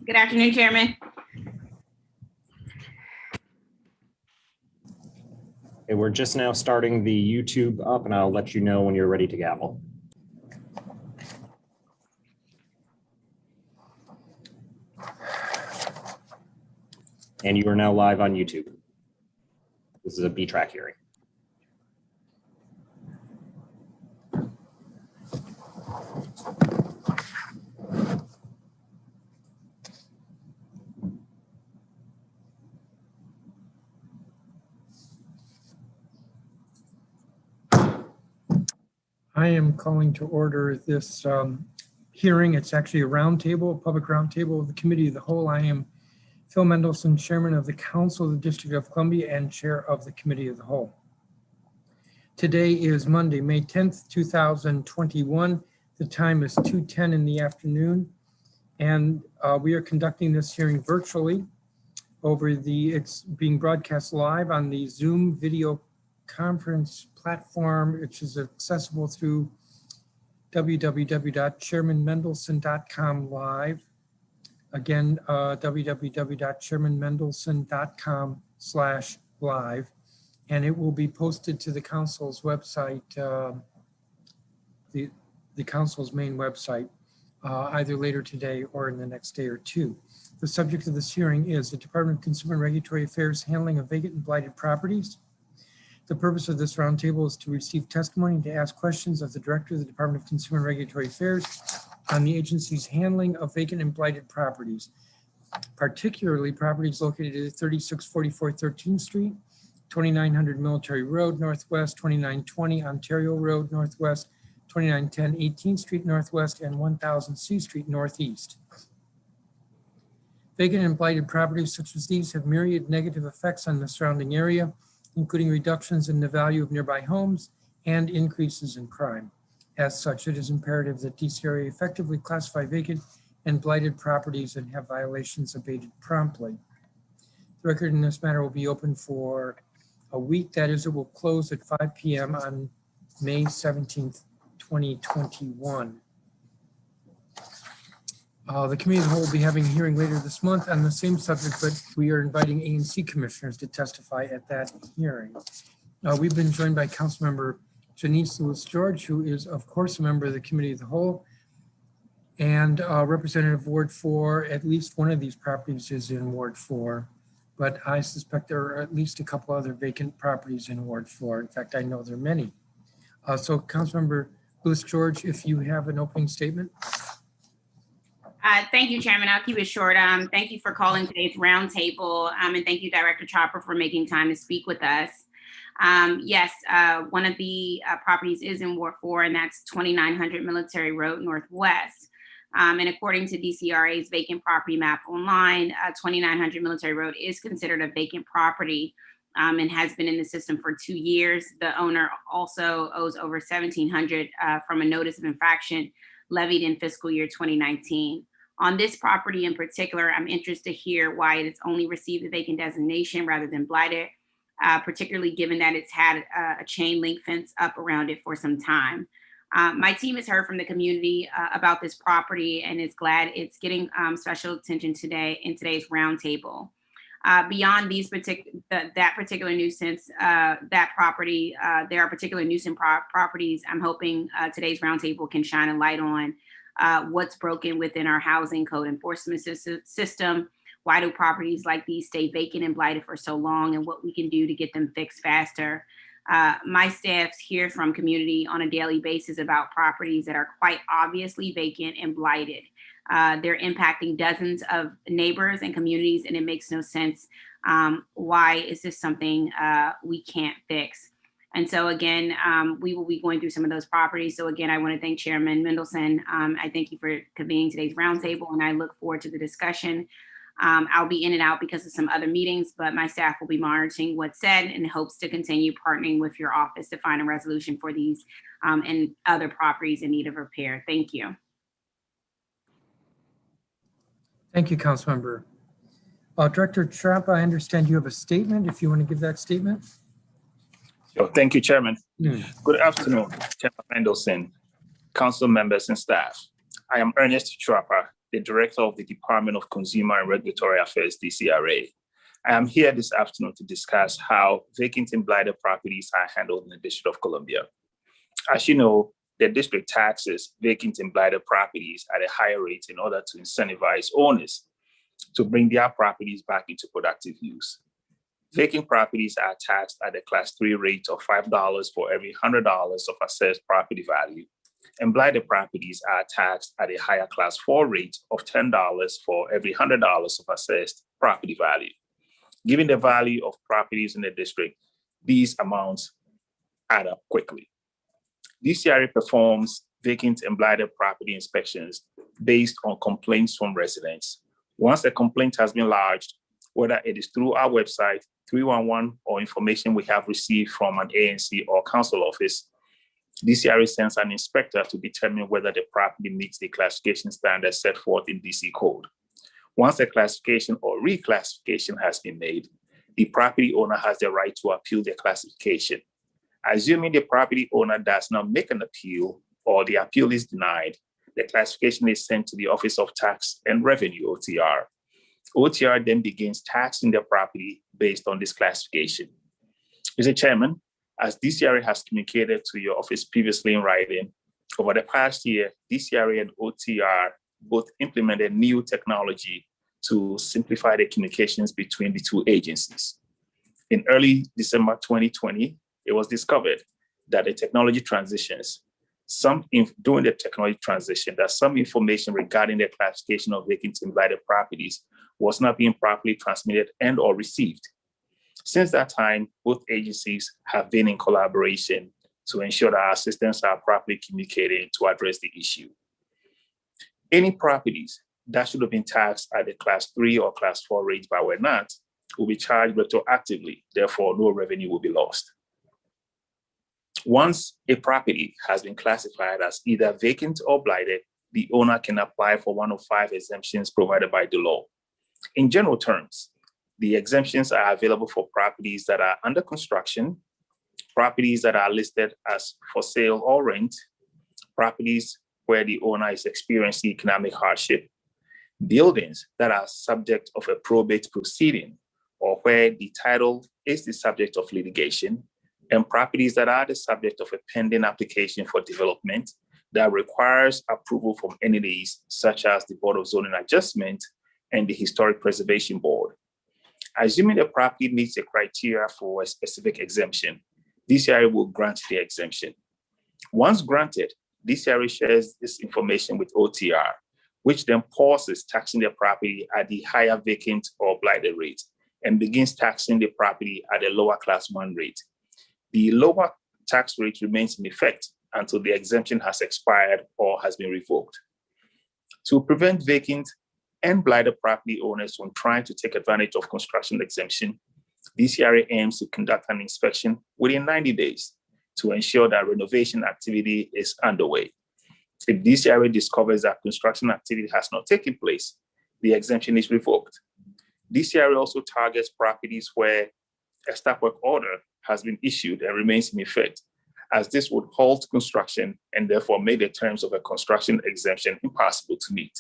Good afternoon, Chairman. Okay, we're just now starting the YouTube up, and I'll let you know when you're ready to gavel. And you are now live on YouTube. This is a B-track hearing. I am calling to order this hearing. It's actually a roundtable, a public roundtable of the Committee of the Whole. I am Phil Mendelson, Chairman of the Council of the District of Columbia and Chair of the Committee of the Whole. Today is Monday, May 10th, 2021. The time is 2:10 in the afternoon, and we are conducting this hearing virtually it's being broadcast live on the Zoom video conference platform, which is accessible through www.chairmanmendelson.com live. Again, www.chairmanmendelson.com/live, and it will be posted to the council's website, the council's main website, either later today or in the next day or two. The subject of this hearing is the Department of Consumer and Regulatory Affairs handling of vacant and blighted properties. The purpose of this roundtable is to receive testimony and to ask questions of the Director of the Department of Consumer and Regulatory Affairs on the agency's handling of vacant and blighted properties, particularly properties located at 3644 13th Street, 2900 Military Road Northwest, 2920 Ontario Road Northwest, 2910 18th Street Northwest, and 1000 C Street Northeast. Vacant and blighted properties such as these have myriad negative effects on the surrounding area, including reductions in the value of nearby homes and increases in crime. As such, it is imperative that DCRA effectively classify vacant and blighted properties and have violations abated promptly. The record in this matter will be open for a week. That is, it will close at 5 p.m. on May 17th, 2021. The Committee of the Whole will be having a hearing later this month on the same subject, but we are inviting A and C commissioners to testify at that hearing. We've been joined by Councilmember Janice Lewis-George, who is, of course, a member of the Committee of the Whole, and Representative Ward 4. At least one of these properties is in Ward 4, but I suspect there are at least a couple other vacant properties in Ward 4. In fact, I know there are many. So Councilmember Lewis-George, if you have an opening statement. Thank you, Chairman. I'll keep it short. Thank you for calling today's roundtable, and thank you, Director Chopper, for making time to speak with us. Yes, one of the properties is in Ward 4, and that's 2900 Military Road Northwest. And according to DCRA's vacant property map online, 2900 Military Road is considered a vacant property and has been in the system for 2 years. The owner also owes over $1,700 from a notice of infraction levied in fiscal year 2019. On this property in particular, I'm interested to hear why it has only received a vacant designation rather than blighted, particularly given that it's had a chain link fence up around it for some time. My team has heard from the community about this property and is glad it's getting special attention today in today's roundtable. Beyond these that particular nuisance, that property, there are particular nuisance properties I'm hoping today's roundtable can shine a light on what's broken within our housing code enforcement system. Why do properties like these stay vacant and blighted for so long, and what we can do to get them fixed faster. My staff hears from community on a daily basis about properties that are quite obviously vacant and blighted. They're impacting dozens of neighbors and communities, and it makes no sense. Why is this something we can't fix? And so again, we will be going through some of those properties. So again, I want to thank Chairman Mendelson. I thank you for convening today's roundtable, and I look forward to the discussion. I'll be in and out because of some other meetings, but my staff will be monitoring what's said in hopes to continue partnering with your office to find a resolution for these and other properties in need of repair. Thank you. Thank you, Councilmember. Director Trump, I understand you have a statement. If you want to give that statement. Thank you, Chairman. Good afternoon, Chairman Mendelson, council members and staff. I am Ernest Trapper, the Director of the Department of Consumer and Regulatory Affairs, DCRA. I am here this afternoon to discuss how vacant and blighted properties are handled in the District of Columbia. As you know, the district taxes vacant and blighted properties at a higher rate in order to incentivize owners to bring their properties back into productive use. Vacant properties are taxed at a Class 3 rate of $5 for every $100 of assessed property value, and blighted properties are taxed at a higher Class 4 rate of $10 for every $100 of assessed property value. Given the value of properties in the district, these amounts add up quickly. DCRA performs vacant and blighted property inspections based on complaints from residents. Once a complaint has been lodged, whether it is through our website, 311, or information we have received from an ANC or council office, DCRA sends an inspector to determine whether the property meets the classification standards set forth in DC Code. Once a classification or reclassification has been made, the property owner has the right to appeal the classification. Assuming the property owner does not make an appeal or the appeal is denied, the classification is sent to the Office of Tax and Revenue, OTR. OTR then begins taxing the property based on this classification. Mr. Chairman, as DCRA has communicated to your office previously in writing, over the past year, DCRA and OTR both implemented new technology to simplify the communications between the two agencies. In early December 2020, it was discovered that the technology transitions, during the technology transition, that some information regarding the classification of vacant and blighted properties was not being properly transmitted and or received. Since that time, both agencies have been in collaboration to ensure that our systems are properly communicated to address the issue. Any properties that should have been taxed at the Class 3 or Class 4 rates but were not will be charged retroactively, therefore no revenue will be lost. Once a property has been classified as either vacant or blighted, the owner can apply for one of 5 exemptions provided by the law. In general terms, the exemptions are available for properties that are under construction, properties that are listed as for sale or rent, properties where the owner is experiencing economic hardship, buildings that are subject of a probate proceeding or where the title is the subject of litigation, and properties that are the subject of a pending application for development that requires approval from entities such as the Board of Zoning Adjustment and the Historic Preservation Board. Assuming the property meets the criteria for a specific exemption, DCRA will grant the exemption. Once granted, DCRA shares this information with OTR, which then pauses taxing the property at the higher vacant or blighted rate and begins taxing the property at a lower Class 1 rate. The lower tax rate remains in effect until the exemption has expired or has been revoked. To prevent vacant and blighted property owners from trying to take advantage of construction exemption, DCRA aims to conduct an inspection within 90 days to ensure that renovation activity is underway. If DCRA discovers that construction activity has not taken place, the exemption is revoked. DCRA also targets properties where a stop work order has been issued and remains in effect, as this would halt construction and therefore make the terms of a construction exemption impossible to meet.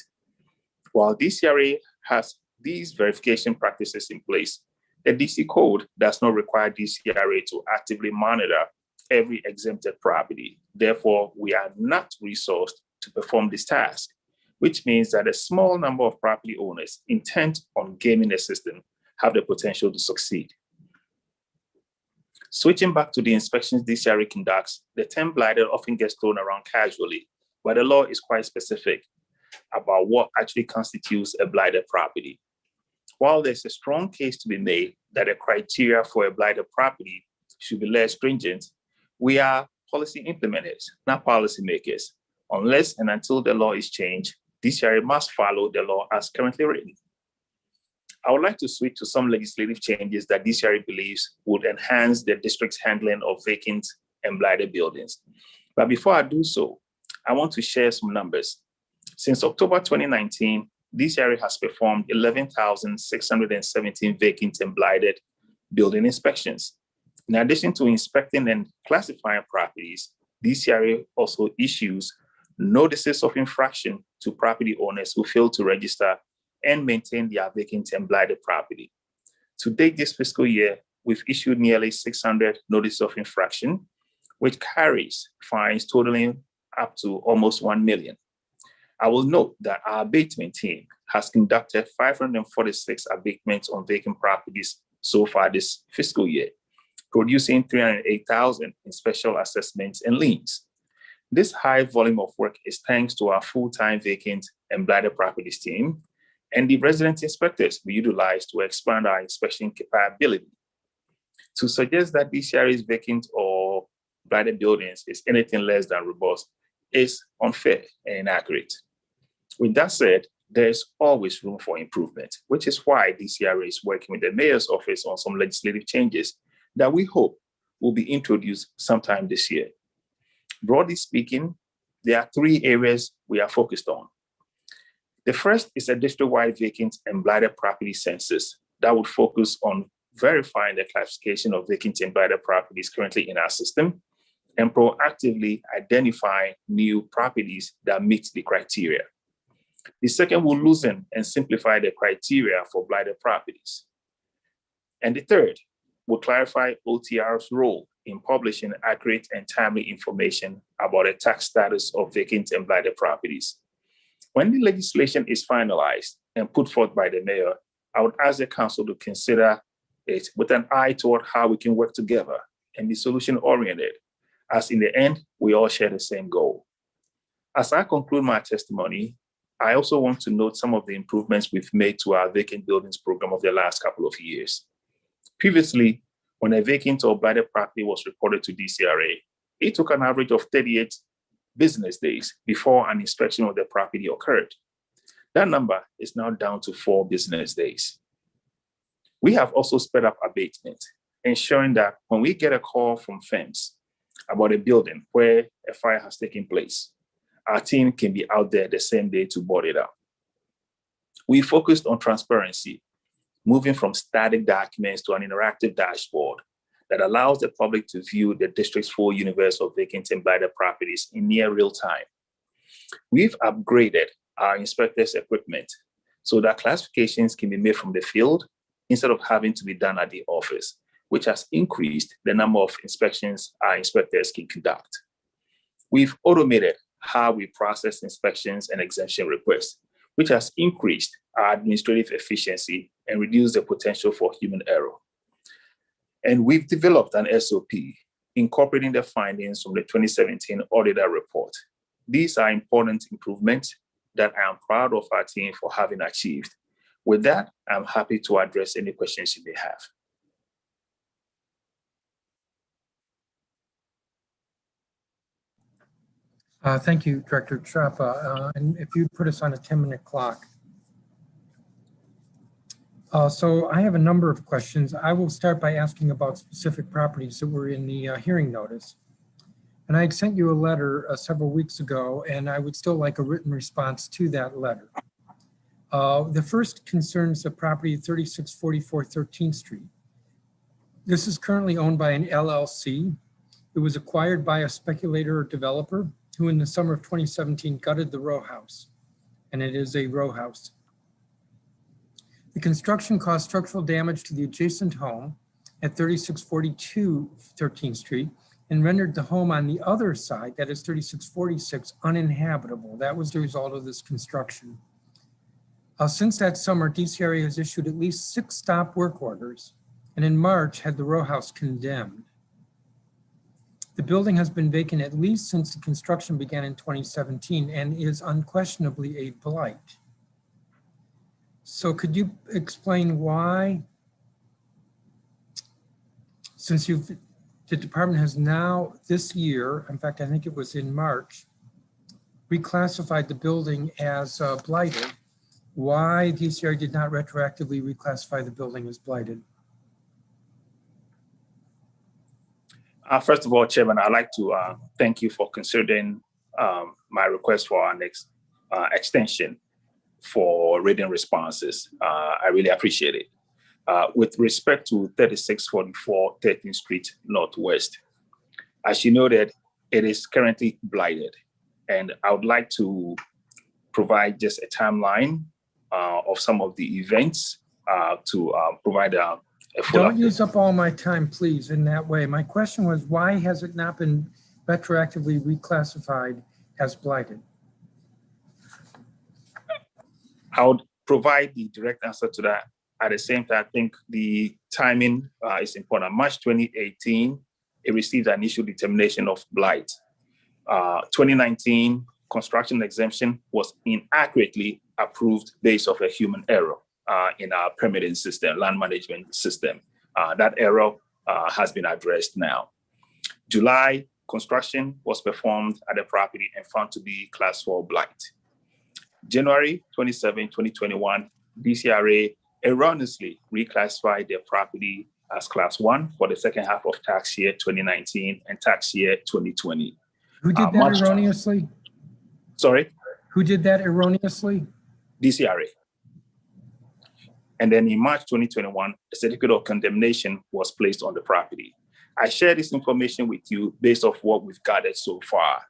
While DCRA has these verification practices in place, the DC Code does not require DCRA to actively monitor every exempted property. Therefore, we are not resourced to perform this task, which means that a small number of property owners intent on gaming the system have the potential to succeed. Switching back to the inspections DCRA conducts, the term blighted often gets thrown around casually, but the law is quite specific about what actually constitutes a blighted property. While there's a strong case to be made that the criteria for a blighted property should be less stringent, we are policy implementers, not policymakers. Unless and until the law is changed, DCRA must follow the law as currently written. I would like to switch to some legislative changes that DCRA believes would enhance the district's handling of vacant and blighted buildings. But before I do so, I want to share some numbers. Since October 2019, DCRA has performed 11,617 vacant and blighted building inspections. In addition to inspecting and classifying properties, DCRA also issues notices of infraction to property owners who fail to register and maintain their vacant and blighted property. To date this fiscal year, we've issued nearly 600 notices of infraction, which carries fines totaling up to almost 1 million. I will note that our abatement team has conducted 546 abatements on vacant properties so far this fiscal year, producing 308,000 in special assessments and liens. This high volume of work is thanks to our full-time vacant and blighted properties team and the resident inspectors we utilize to expand our inspection capability. To suggest that DCRA's vacant or blighted buildings is anything less than robust is unfair and inaccurate. With that said, there is always room for improvement, which is why DCRA is working with the mayor's office on some legislative changes that we hope will be introduced sometime this year. Broadly speaking, there are 3 areas we are focused on. The first is a district-wide vacant and blighted property census that would focus on verifying the classification of vacant and blighted properties currently in our system and proactively identifying new properties that meet the criteria. The second will loosen and simplify the criteria for blighted properties. And the third will clarify OTR's role in publishing accurate and timely information about the tax status of vacant and blighted properties. When the legislation is finalized and put forth by the mayor, I would ask the council to consider it with an eye toward how we can work together and be solution-oriented, as in the end, we all share the same goal. As I conclude my testimony, I also want to note some of the improvements we've made to our vacant buildings program over the last couple of years. Previously, when a vacant or blighted property was reported to DCRA, it took an average of 38 business days before an inspection of the property occurred. That number is now down to 4 business days. We have also sped up abatement, ensuring that when we get a call from firms about a building where a fire has taken place, our team can be out there the same day to board it up. We focused on transparency, moving from static documents to an interactive dashboard that allows the public to view the district's full universe of vacant and blighted properties in near real time. We've upgraded our inspectors' equipment so that classifications can be made from the field instead of having to be done at the office, which has increased the number of inspections our inspectors can conduct. We've automated how we process inspections and exemption requests, which has increased our administrative efficiency and reduced the potential for human error. And we've developed an SOP incorporating the findings from the 2017 auditor report. These are important improvements that I am proud of our team for having achieved. With that, I'm happy to address any questions you may have. Thank you, Director Chapa. And if you put us on a 10-minute clock. So I have a number of questions. I will start by asking about specific properties that were in the hearing notice. And I had sent you a letter several weeks ago, and I would still like a written response to that letter. The first concerns the property 3644 13th Street. This is currently owned by an LLC. It was acquired by a speculator or developer who in the summer of 2017 gutted the row house, and it is a row house. The construction caused structural damage to the adjacent home at 3642 13th Street and rendered the home on the other side, that is 3646, uninhabitable. That was the result of this construction. Since that summer, DCRA has issued at least 6 stop work orders, and in March had the row house condemned. The building has been vacant at least since the construction began in 2017 and is unquestionably a blight. So could you explain why, since the department has now this year, in fact, I think it was in March, reclassified the building as blighted, why DCRA did not retroactively reclassify the building as blighted? First of all, Chairman, I'd like to thank you for considering my request for our next extension for written responses. I really appreciate it. With respect to 3644 13th Street Northwest, as you noted, it is currently blighted. And I would like to provide just a timeline of some of the events to provide a full Don't update. use up all my time, please, in that way. My question was, why has it not been retroactively reclassified as blighted? I would provide the direct answer to that. At the same time, I think the timing is important. March 2018, it received an initial determination of blight. 2019, construction exemption was inaccurately approved based off a human error in our permitting system, land management system. That error has been addressed now. July, construction was performed at the property and found to be class 4 blight. January 27, 2021, DCRA erroneously reclassified their property as class 1 for the second half of tax year 2019 and tax year 2020. Who did that erroneously? Sorry? Who did that erroneously? DCRA. And then in March 2021, a certificate of condemnation was placed on the property. I share this information with you based off what we've gathered so far.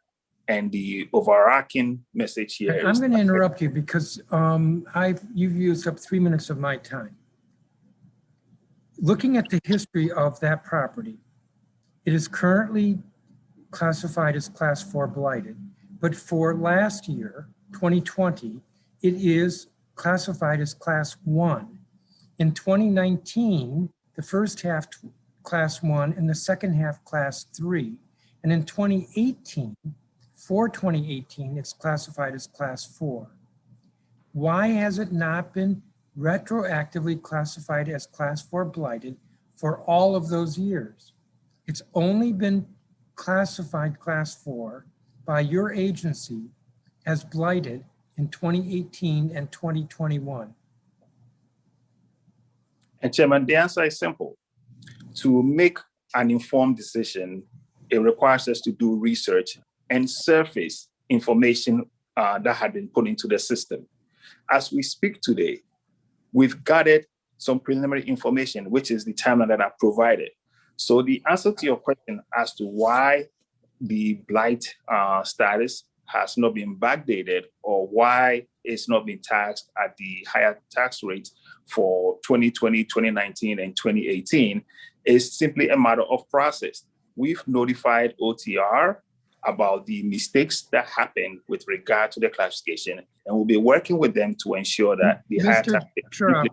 And the overarching message here I'm going to interrupt you because you've used up 3 minutes of my time. Looking at the history of that property, it is currently classified as class 4 blighted, but for last year, 2020, it is classified as class 1. In 2019, the first half class 1 and the second half class 3. And in 2018, for 2018, it's classified as class 4. Why has it not been retroactively classified as class 4 blighted for all of those years? It's only been classified class 4 by your agency as blighted in 2018 and 2021. And Chairman, the answer is simple. To make an informed decision, it requires us to do research and surface information that had been put into the system. As we speak today, we've gathered some preliminary information, which is the timeline that I've provided. So the answer to your question as to why the blight status has not been backdated or why it's not been taxed at the higher tax rates for 2020, 2019, and 2018 is simply a matter of process. We've notified OTR about the mistakes that happened with regard to the classification, and we'll be working with them to ensure that the higher tax Sure.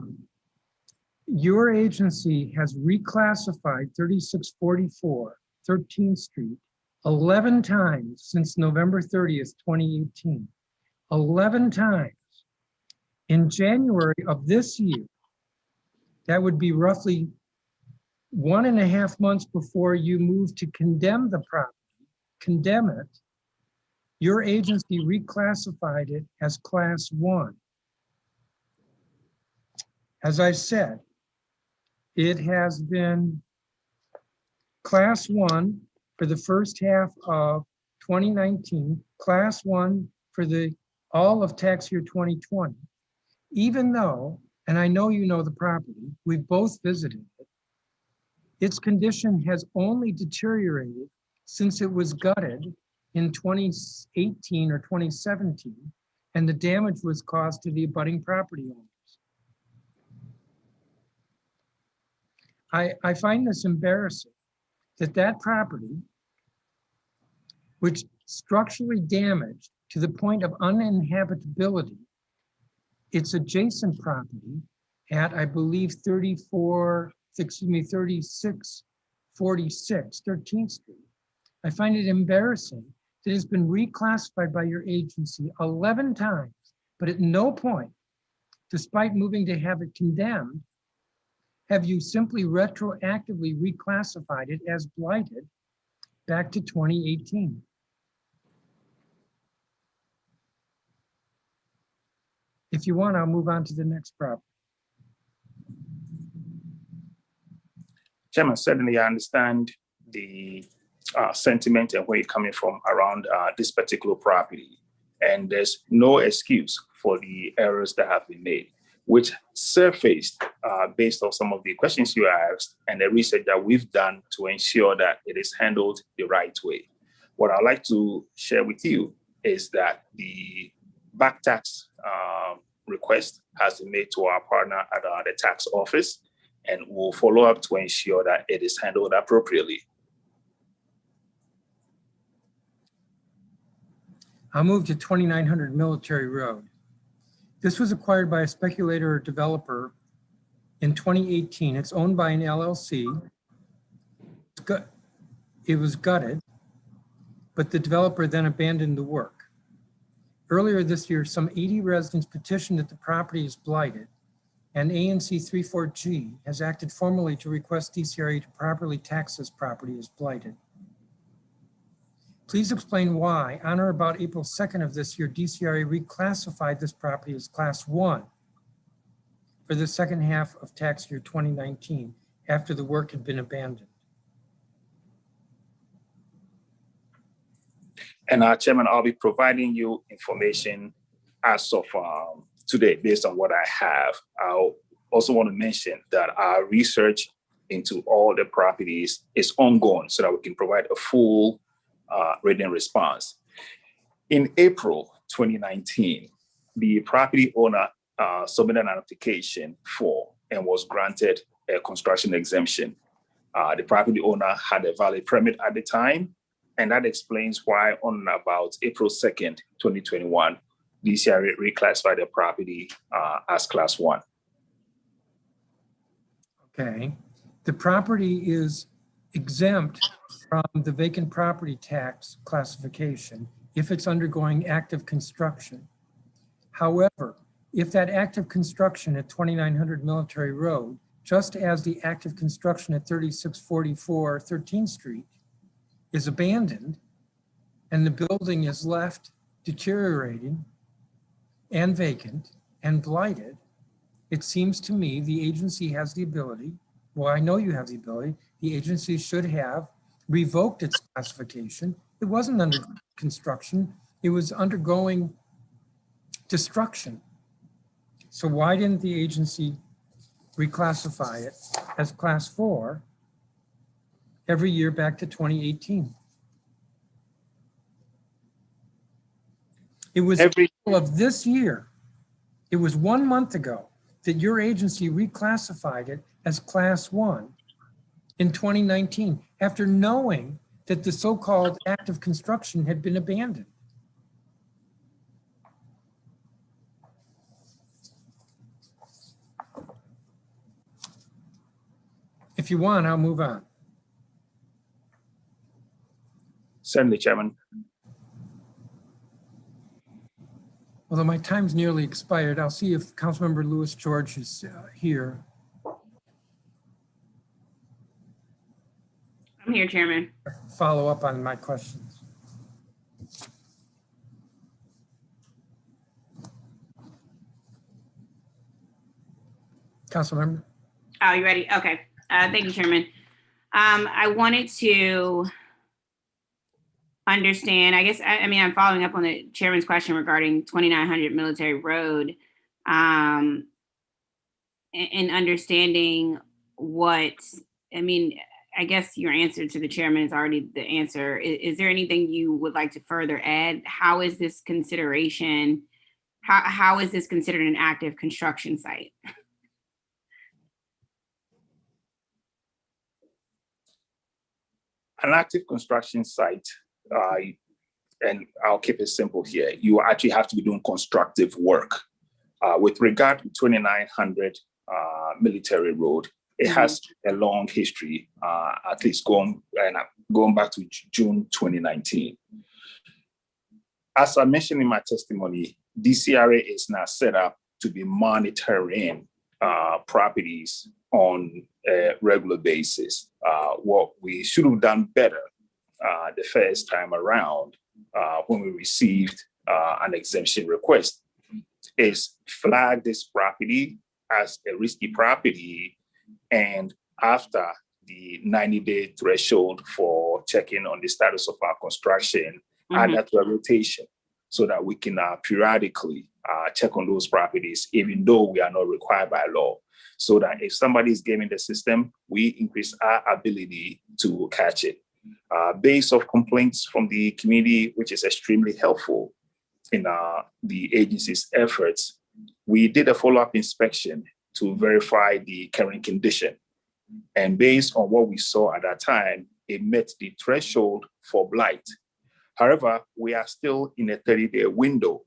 Your agency has reclassified 3644 13th Street 11 times since November 30th, 2018. 11 times. In January of this year, that would be roughly 1.5 months before you move to condemn the property, condemn it, your agency reclassified it as class 1. As I said, it has been class 1 for the first half of 2019, class 1 for all of tax year 2020, even though, and I know you know the property, we've both visited it, its condition has only deteriorated since it was gutted in 2018 or 2017, and the damage was caused to the abutting property owners. I find this embarrassing that property, which structurally damaged to the point of uninhabitability, its adjacent property at, I believe, 3646 13th Street. I find it embarrassing that it's been reclassified by your agency 11 times, but at no point, despite moving to have it condemned, have you simply retroactively reclassified it as blighted back to 2018. If you want, I'll move on to the next property. Chairman, certainly I understand the sentiment and where you're coming from around this particular property. And there's no excuse for the errors that have been made, which surfaced based on some of the questions you asked and the research that we've done to ensure that it is handled the right way. What I'd like to share with you is that the back tax request has been made to our partner at the tax office, and we'll follow up to ensure that it is handled appropriately. I'll move to 2900 Military Road. This was acquired by a speculator or developer in 2018. It's owned by an LLC. It was gutted, but the developer then abandoned the work. Earlier this year, some 80 residents petitioned that the property is blighted, and ANC 34G has acted formally to request DCRA to properly tax this property as blighted. Please explain why, on or about April 2nd of this year, DCRA reclassified this property as Class 1 for the second half of tax year 2019, after the work had been abandoned. And Chairman, I'll be providing you information as of today based on what I have. I also want to mention that our research into all the properties is ongoing so that we can provide a full written response. In April 2019, the property owner submitted an application for and was granted a construction exemption. The property owner had a valid permit at the time, and that explains why on about April 2nd, 2021, DCRA reclassified the property as Class 1. Okay. The property is exempt from the vacant property tax classification if it's undergoing active construction. However, if that active construction at 2900 Military Road, just as the active construction at 3644 13th Street, is abandoned and the building is left deteriorating and vacant and blighted, it seems to me the agency has the ability, well, I know you have the ability, the agency should have revoked its classification. It wasn't under construction, it was undergoing destruction. So why didn't the agency reclassify it as Class 4 every year back to 2018? It was April of this year. It was 1 month ago that your agency reclassified it as Class 1 in 2019 after knowing that the so-called active construction had been abandoned. If you want, I'll move on. Certainly, Chairman. Although my time's nearly expired, I'll see if Councilmember Louis George is here. I'm here, Chairman. Follow up on my questions. Councilmember? Oh, you ready? Okay. Thank you, Chairman. I wanted to understand, I guess, I mean, I'm following up on the Chairman's question regarding 2900 Military Road, and understanding what, I mean, I guess your answer to the Chairman is already the answer. Is there anything you would like to further add? How is this consideration, how is this considered an active construction site? An active construction site, and I'll keep it simple here, you actually have to be doing constructive work. With regard to 2900 Military Road, it has a long history, at least going back to June 2019. As I mentioned in my testimony, DCRA is now set up to be monitoring properties on a regular basis. What we should have done better the first time around when we received an exemption request is flag this property as a risky property, and after the 90-day threshold for checking on the status of our construction, add that to a rotation so that we can periodically check on those properties, even though we are not required by law. So that if somebody is gaming the system, we increase our ability to catch it. Based off complaints from the community, which is extremely helpful, in the agency's efforts, we did a follow-up inspection to verify the current condition. And based on what we saw at that time, it met the threshold for blight. However, we are still in a 30-day window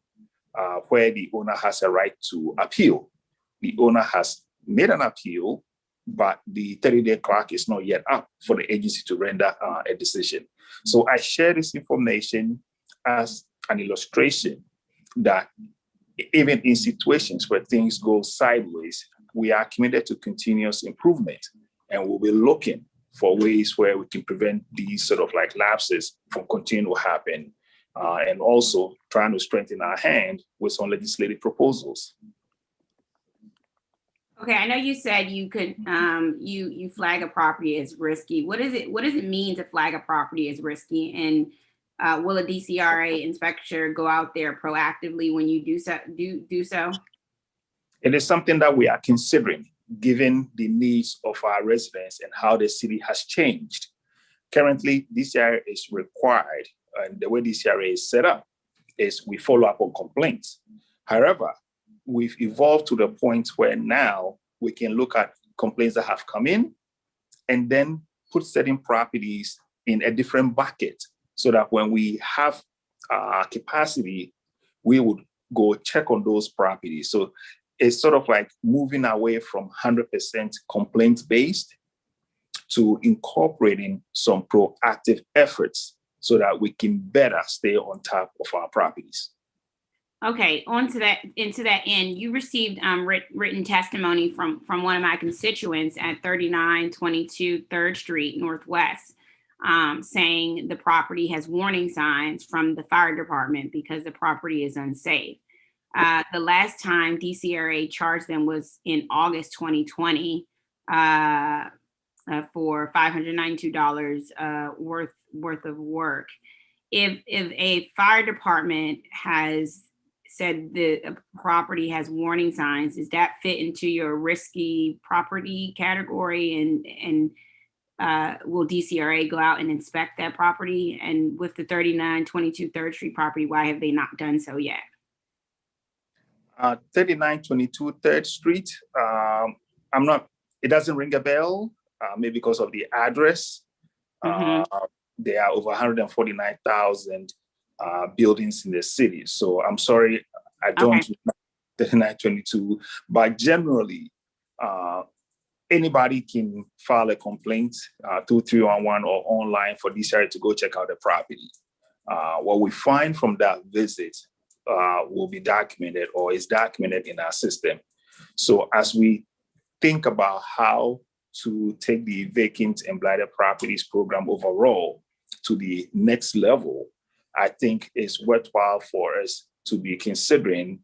where the owner has a right to appeal. The owner has made an appeal, but the 30-day clock is not yet up for the agency to render a decision. So I share this information as an illustration that even in situations where things go sideways, we are committed to continuous improvement, and we'll be looking for ways where we can prevent these sort of like lapses from continuing to happen, and also trying to strengthen our hand with some legislative proposals. Okay, I know you said you could you flag a property as risky. What does it mean to flag a property as risky? And will a DCRA inspector go out there proactively when you do so? It is something that we are considering, given the needs of our residents and how the city has changed. Currently, DCRA is required, and the way DCRA is set up is we follow up on complaints. However, we've evolved to the point where now we can look at complaints that have come in and then put certain properties in a different bucket so that when we have capacity, we would go check on those properties. So it's sort of like moving away from 100% complaint-based to incorporating some proactive efforts so that we can better stay on top of our properties. Okay, into that end, you received written testimony from one of my constituents at 3922 3rd Street Northwest, saying the property has warning signs from the fire department because the property is unsafe. The last time DCRA charged them was in August 2020 for $592 worth of work. If a fire department has said the property has warning signs, does that fit into your risky property category? And will DCRA go out and inspect that property? And with the 3922 3rd Street property, why have they not done so yet? 3922 3rd Street, it doesn't ring a bell, maybe because of the address. There are over 149,000 buildings in the city. So I'm sorry, I don't know 3922, but generally, anybody can file a complaint through 311 or online for DCRA to go check out the property. What we find from that visit will be documented or is documented in our system. So as we think about how to take the vacant and blighted properties program overall to the next level, I think it's worthwhile for us to be considering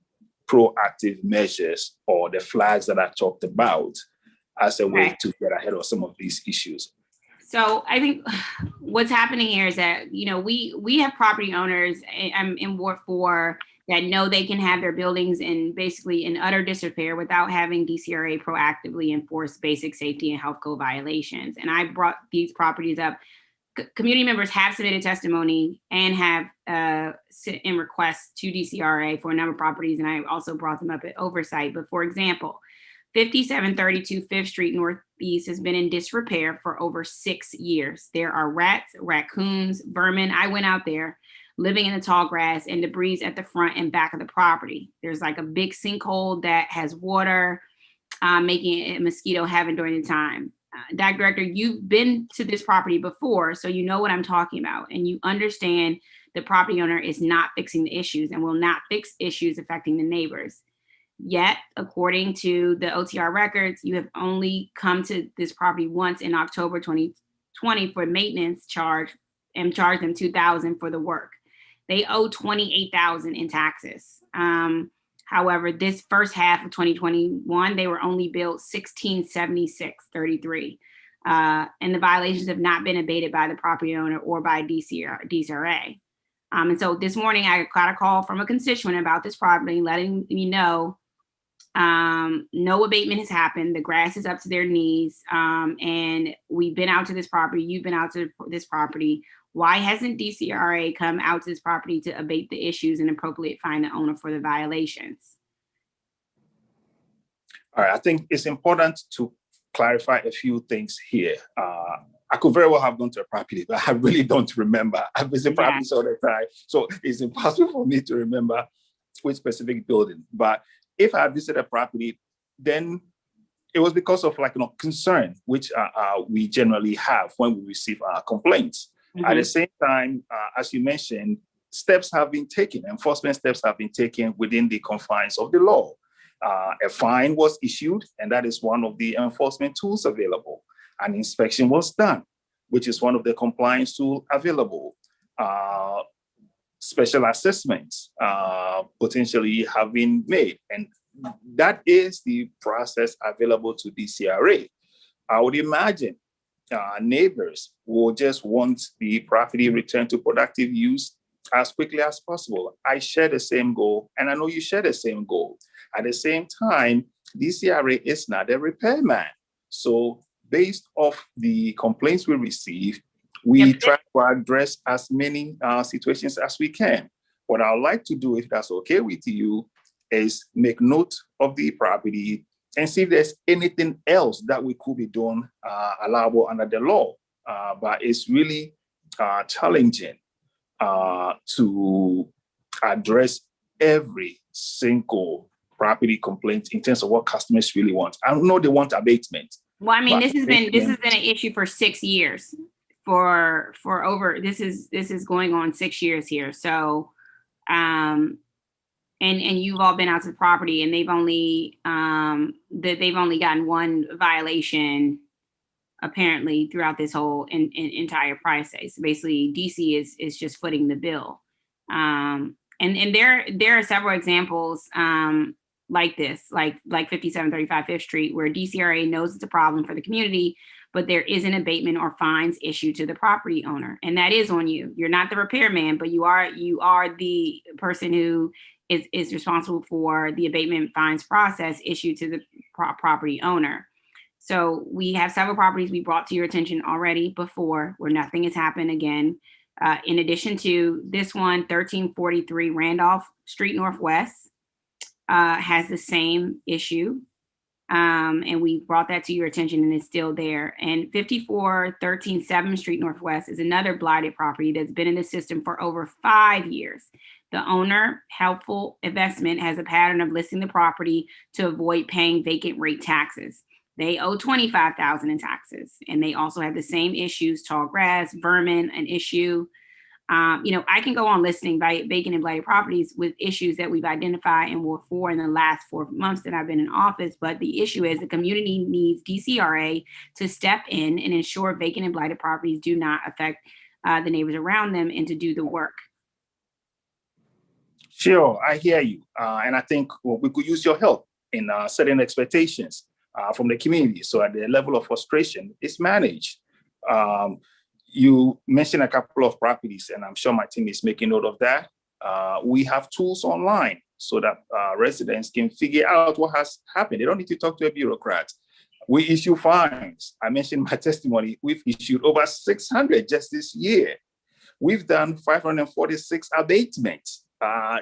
proactive measures or the flags that I talked about as a way to get ahead of some of these issues. So I think what's happening here is that, we have property owners in Ward 4 that know they can have their buildings in utter disrepair without having DCRA proactively enforce basic safety and health code violations. And I brought these properties up. Community members have submitted testimony and have sent in requests to DCRA for a number of properties, and I also brought them up at oversight. But for example, 5732 5th Street Northeast has been in disrepair for over 6 years. There are rats, raccoons, vermin. I went out there living in the tall grass and debris at the front and back of the property. There's like a big sinkhole that has water, making it a mosquito heaven during the time. Doc Director, you've been to this property before, so you know what I'm talking about, and you understand the property owner is not fixing the issues and will not fix issues affecting the neighbors. Yet, according to the OTR records, you have only come to this property once in October 2020 for maintenance charge and charged them $2,000 for the work. They owe $28,000 in taxes. However, this first half of 2021, they were only billed $1,676.33. And the violations have not been abated by the property owner or by DCRA. And so this morning, I got a call from a constituent about this property, letting me know no abatement has happened. The grass is up to their knees. And we've been out to this property. You've been out to this property. Why hasn't DCRA come out to this property to abate the issues and appropriately fine the owner for the violations? All right, I think it's important to clarify a few things here. I could very well have gone to a property, but I really don't remember. I visit properties all the time, so it's impossible for me to remember which specific building. But if I visited a property, then it was because of concern, which we generally have when we receive complaints. At the same time, as you mentioned, steps have been taken, enforcement steps have been taken within the confines of the law. A fine was issued, and that is one of the enforcement tools available. An inspection was done, which is one of the compliance tools available. Special assessments potentially have been made, and that is the process available to DCRA. I would imagine neighbors will just want the property returned to productive use as quickly as possible. I share the same goal, and I know you share the same goal. At the same time, DCRA is not a repairman. So based off the complaints we receive, we try to address as many situations as we can. What I'd like to do, if that's okay with you, is make note of the property and see if there's anything else that we could be doing allowable under the law. But it's really challenging to address every single property complaint in terms of what customers really want. I know they want abatement. Well, I mean, this has been an issue for 6 years. This is going on 6 years here. So, and you've all been out to the property, and they've only gotten one violation apparently throughout this whole entire process. So basically, DC is just footing the bill. And there are several examples like this, like 5735 Fifth Street, where DCRA knows it's a problem for the community, but there is an abatement or fines issued to the property owner, and that is on you. You're not the repairman, but you are the person who is responsible for the abatement fines process issued to the property owner. So we have several properties we brought to your attention already before where nothing has happened again. In addition to this one, 1343 Randolph Street Northwest has the same issue. And we brought that to your attention, and it's still there. And 5413 7th Street Northwest is another blighted property that's been in the system for over 5 years. The owner, Helpful Investment, has a pattern of listing the property to avoid paying vacant rate taxes. They owe $25,000 in taxes, and they also have the same issues: tall grass, vermin, an issue. I can go on listing vacant and blighted properties with issues that we've identified in Ward 4 in the last 4 months that I've been in office. But the issue is the community needs DCRA to step in and ensure vacant and blighted properties do not affect the neighbors around them, and to do the work. Sure, I hear you. And I think we could use your help in setting expectations from the community, so at the level of frustration is managed. You mentioned a couple of properties, and I'm sure my team is making note of that. We have tools online so that residents can figure out what has happened. They don't need to talk to a bureaucrat. We issue fines. I mentioned my testimony. We've issued over 600 just this year. We've done 546 abatements.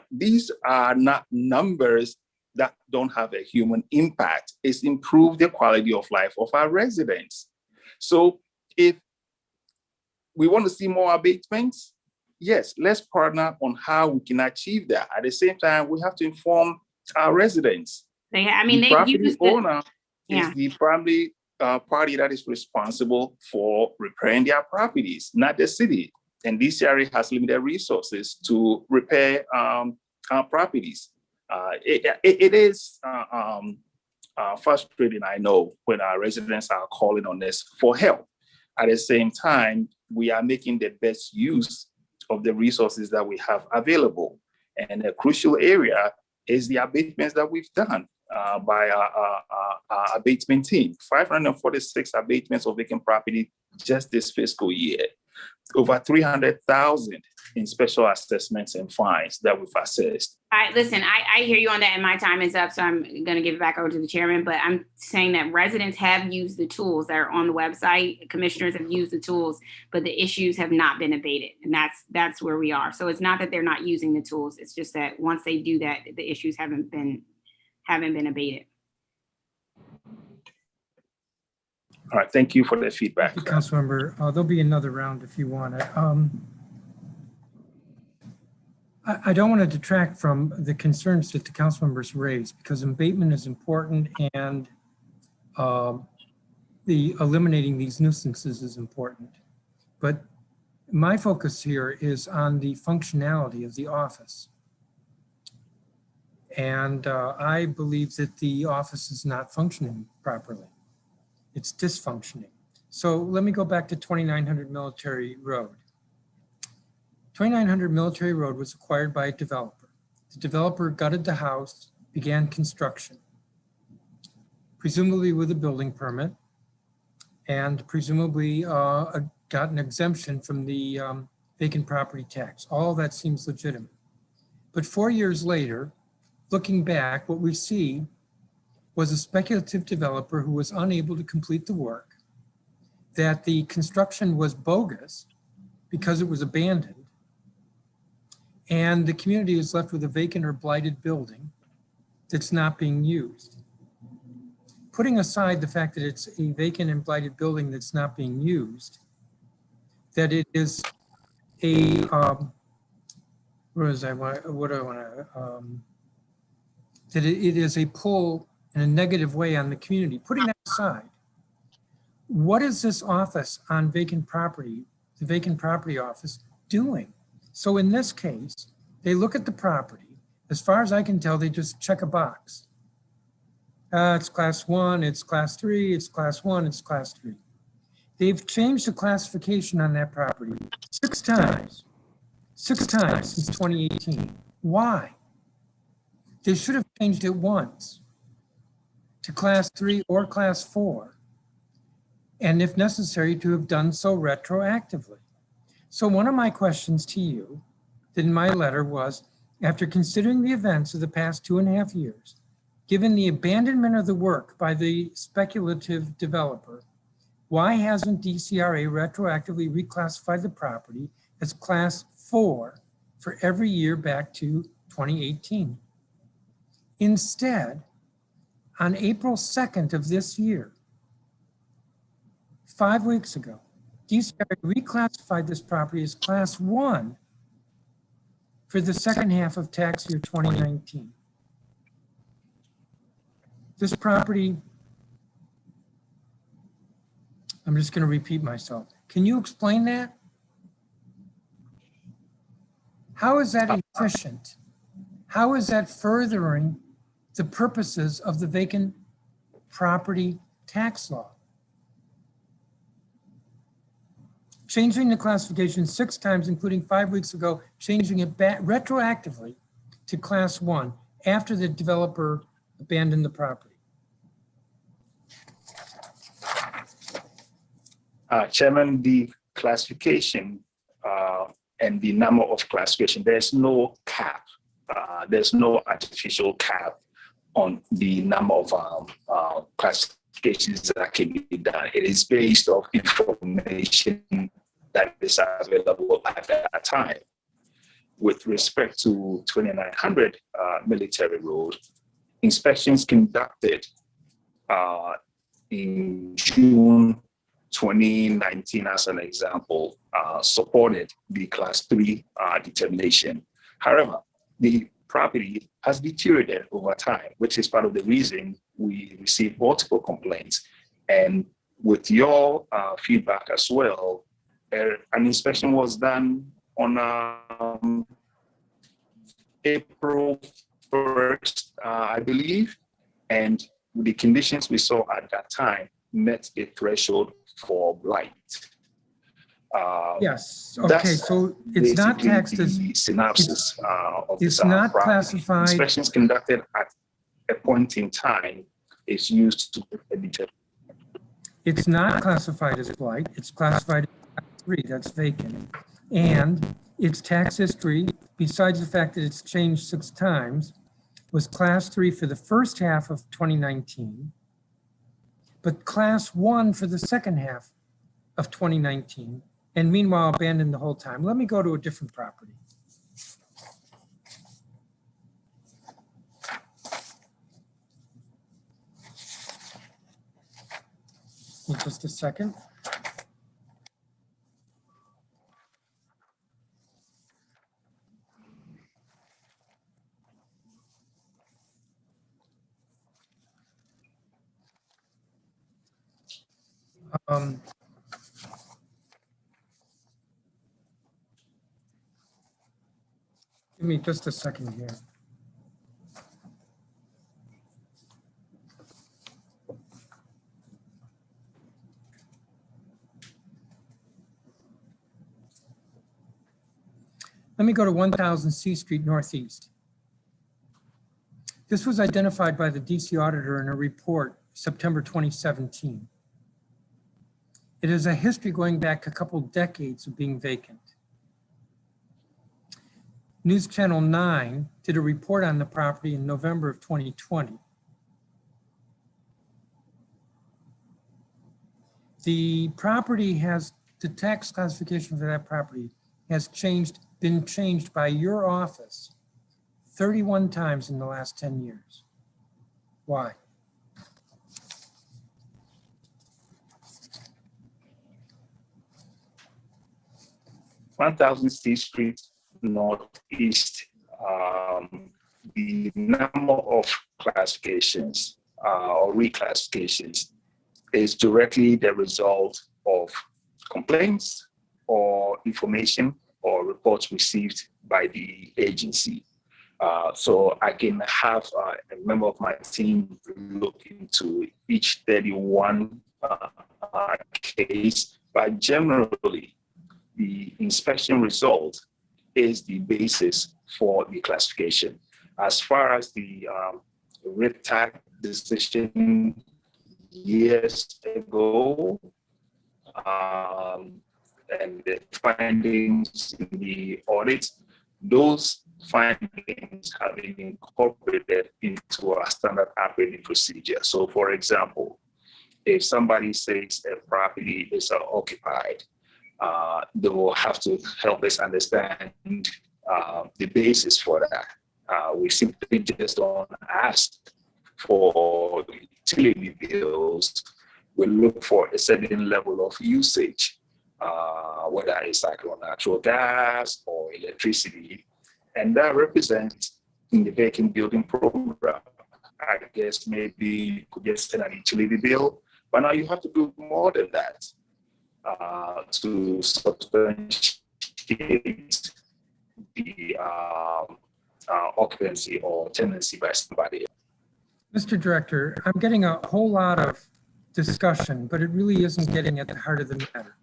These are not numbers that don't have a human impact. It's improved the quality of life of our residents. So if we want to see more abatements, yes, let's partner on how we can achieve that. At the same time, we have to inform our residents. The property owner is the primary party that is responsible for repairing their properties, not the city. And DCRA has limited resources to repair our properties. It is frustrating, I know, when our residents are calling on us for help. At the same time, we are making the best use of the resources that we have available. And a crucial area is the abatements that we've done by our abatement team. 546 abatements of vacant property just this fiscal year. over 300,000 in special assessments and fines that we've assessed. Listen, I hear you on that, and my time is up, so I'm going to give it back over to the chairman. But I'm saying that residents have used the tools that are on the website. Commissioners have used the tools, but the issues have not been abated, and that's where we are. So it's not that they're not using the tools; it's just that once they do that, the issues haven't been abated. All right, thank you for the feedback. Thank you, Councilmember. There'll be another round if you want it. I don't want to detract from the concerns that the council members raised, because abatement is important, and the eliminating these nuisances is important. But my focus here is on the functionality of the office. And I believe that the office is not functioning properly. It's dysfunctioning. So let me go back to 2900 Military Road. 2900 Military Road was acquired by a developer. The developer gutted the house, began construction, presumably with a building permit, and presumably got an exemption from the vacant property tax. All that seems legitimate. But 4 years later, looking back, what we see was a speculative developer who was unable to complete the work, that the construction was bogus because it was abandoned, and the community is left with a vacant or blighted building that's not being used. Putting aside the fact that it's a vacant and blighted building that's not being used, that it is a, that it is a pull in a negative way on the community. Putting that aside, what is this office on vacant property, the vacant property office, doing? So in this case, they look at the property. As far as I can tell, they just check a box. It's class 1, it's class 3, it's class 1, it's class 3. They've changed the classification on that property 6 times since 2018. Why? They should have changed it once to class 3 or class 4, and if necessary, to have done so retroactively. So one of my questions to you in my letter was, after considering the events of the past 2.5 years, given the abandonment of the work by the speculative developer, why hasn't DCRA retroactively reclassified the property as class 4 for every year back to 2018? Instead, on April 2nd of this year, 5 weeks ago, DCRA reclassified this property as class 1 for the second half of tax year 2019. This property, I'm just going to repeat myself. Can you explain that? How is that efficient? How is that furthering the purposes of the vacant property tax law? Changing the classification 6 times, including 5 weeks ago, changing it back retroactively to class 1 after the developer abandoned the property. Chairman, the classification and the number of classification, there's no cap. There's no artificial cap on the number of classifications that can be done. It is based on information that is available at that time. With respect to 2900 Military Road, inspections conducted in June 2019, as an example, supported the class 3 determination. However, the property has deteriorated over time, which is part of the reason we received multiple complaints. And with your feedback as well, an inspection was done on April 1st, I believe, and the conditions we saw at that time met a threshold for blight. Yes, okay, so it's not taxed as, the synopsis of it's this not property. classified. Inspections conducted at a point in time is used to determine. It's not classified as blight, it's classified as 3, that's vacant. And its tax history, besides the fact that it's changed 6 times, was class 3 for the first half of 2019, but class 1 for the second half of 2019, and meanwhile abandoned the whole time. Let me go to a different property. In just a second. Give me just a second here. Let me go to 1000 C Street Northeast. This was identified by the DC auditor in a report, September 2017. It has a history going back a couple decades of being vacant. News Channel 9 did a report on the property in November of 2020. The tax classification for that property has been changed by your office 31 times in the last 10 years. Why? (1000 C Street Northeast), the number of classifications or reclassifications is directly the result of complaints or information or reports received by the agency. So I can have a member of my team look into each 31 case, but generally, the inspection result is the basis for the classification. As far as the RIPTAC decision years ago, and the findings in the audit, those findings have been incorporated into our standard operating procedure. So for example, if somebody says a property is occupied, they will have to help us understand the basis for that. We simply just don't ask for utility bills. We look for a certain level of usage, whether it's like on natural gas or electricity, and that represents in the vacant building program. I guess maybe you could just send an utility bill, but now you have to do more than that to substantiate the occupancy or tenancy by somebody. Mr. Director, I'm getting a whole lot of discussion, but it really isn't getting at the heart of the matter.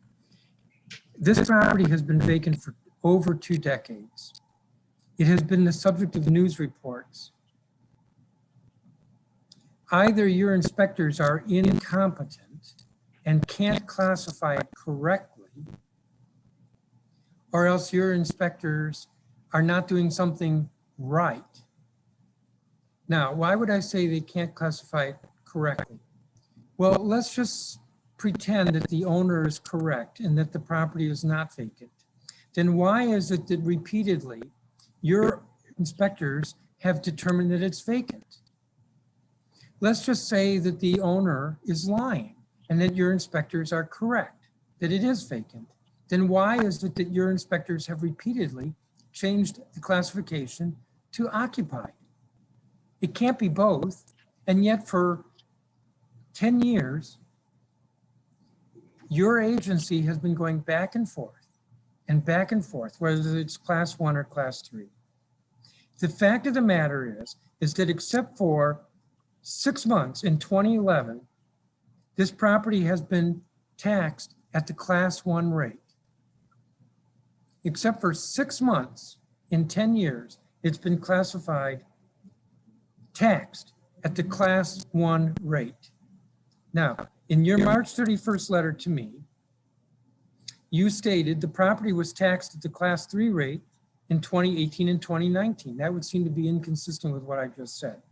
This property has been vacant for over 2 decades. It has been the subject of news reports. Either your inspectors are incompetent and can't classify it correctly, or else your inspectors are not doing something right. Now, why would I say they can't classify it correctly? Well, let's just pretend that the owner is correct and that the property is not vacant. Then why is it that repeatedly your inspectors have determined that it's vacant? Let's just say that the owner is lying and that your inspectors are correct, that it is vacant. Then why is it that your inspectors have repeatedly changed the classification to occupied? It can't be both. And yet for 10 years, your agency has been going back and forth, whether it's class 1 or class 3. The fact of the matter is that except for 6 months in 2011, this property has been taxed at the class 1 rate. Except for 6 months in 10 years, it's been taxed at the class 1 rate. Now, in your March 31st letter to me, you stated the property was taxed at the Class 3 rate in 2018 and 2019. That would seem to be inconsistent with what I just said.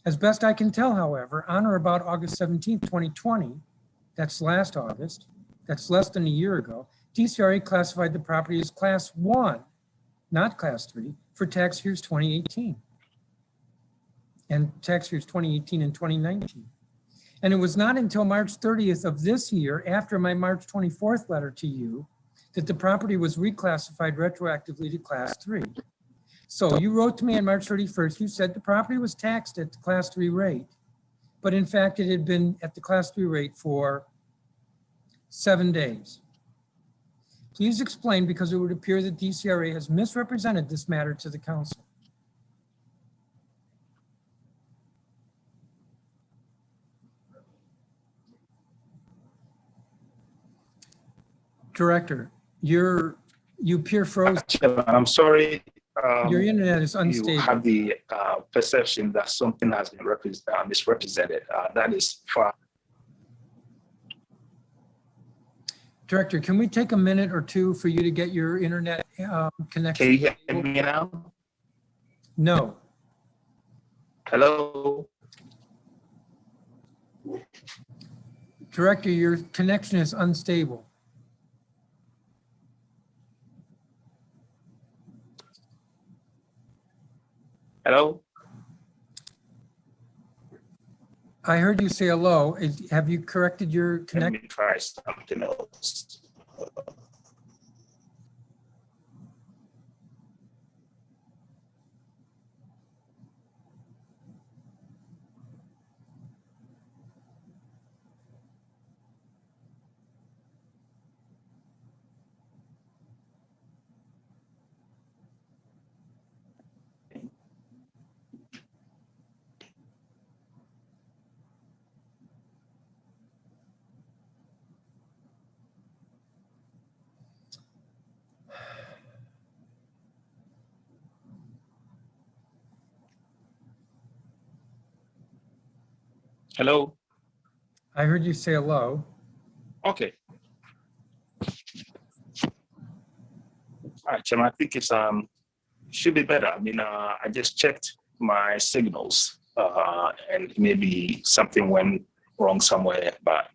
As best I can tell, however, on or about August 17, 2020, that's last August, that's less than a year ago, DCRA classified the property as Class 1, not Class 3, for tax years 2018 and tax years 2018 and 2019. And it was not until March 30th of this year, after my March 24th letter to you, that the property was reclassified retroactively to Class 3. So you wrote to me on March 31st, you said the property was taxed at the Class 3 rate, but in fact it had been at the Class 3 rate for 7 days. Please explain, because it would appear that DCRA has misrepresented this matter to the council. Director, you appear frozen. Chairman, I'm sorry. Your internet is unstable. You have the perception that something has been misrepresented. That is far. Director, can we take a minute or two for you to get your internet connection? Can you hear me now? No. Hello? Director, your connection is unstable. Hello? I heard you say hello. Have you corrected your Let connection? me try something else. Hello? I heard you say hello. Okay. All right, Chairman, I think it's should be better. I mean, I just checked my signals and maybe something went wrong somewhere. But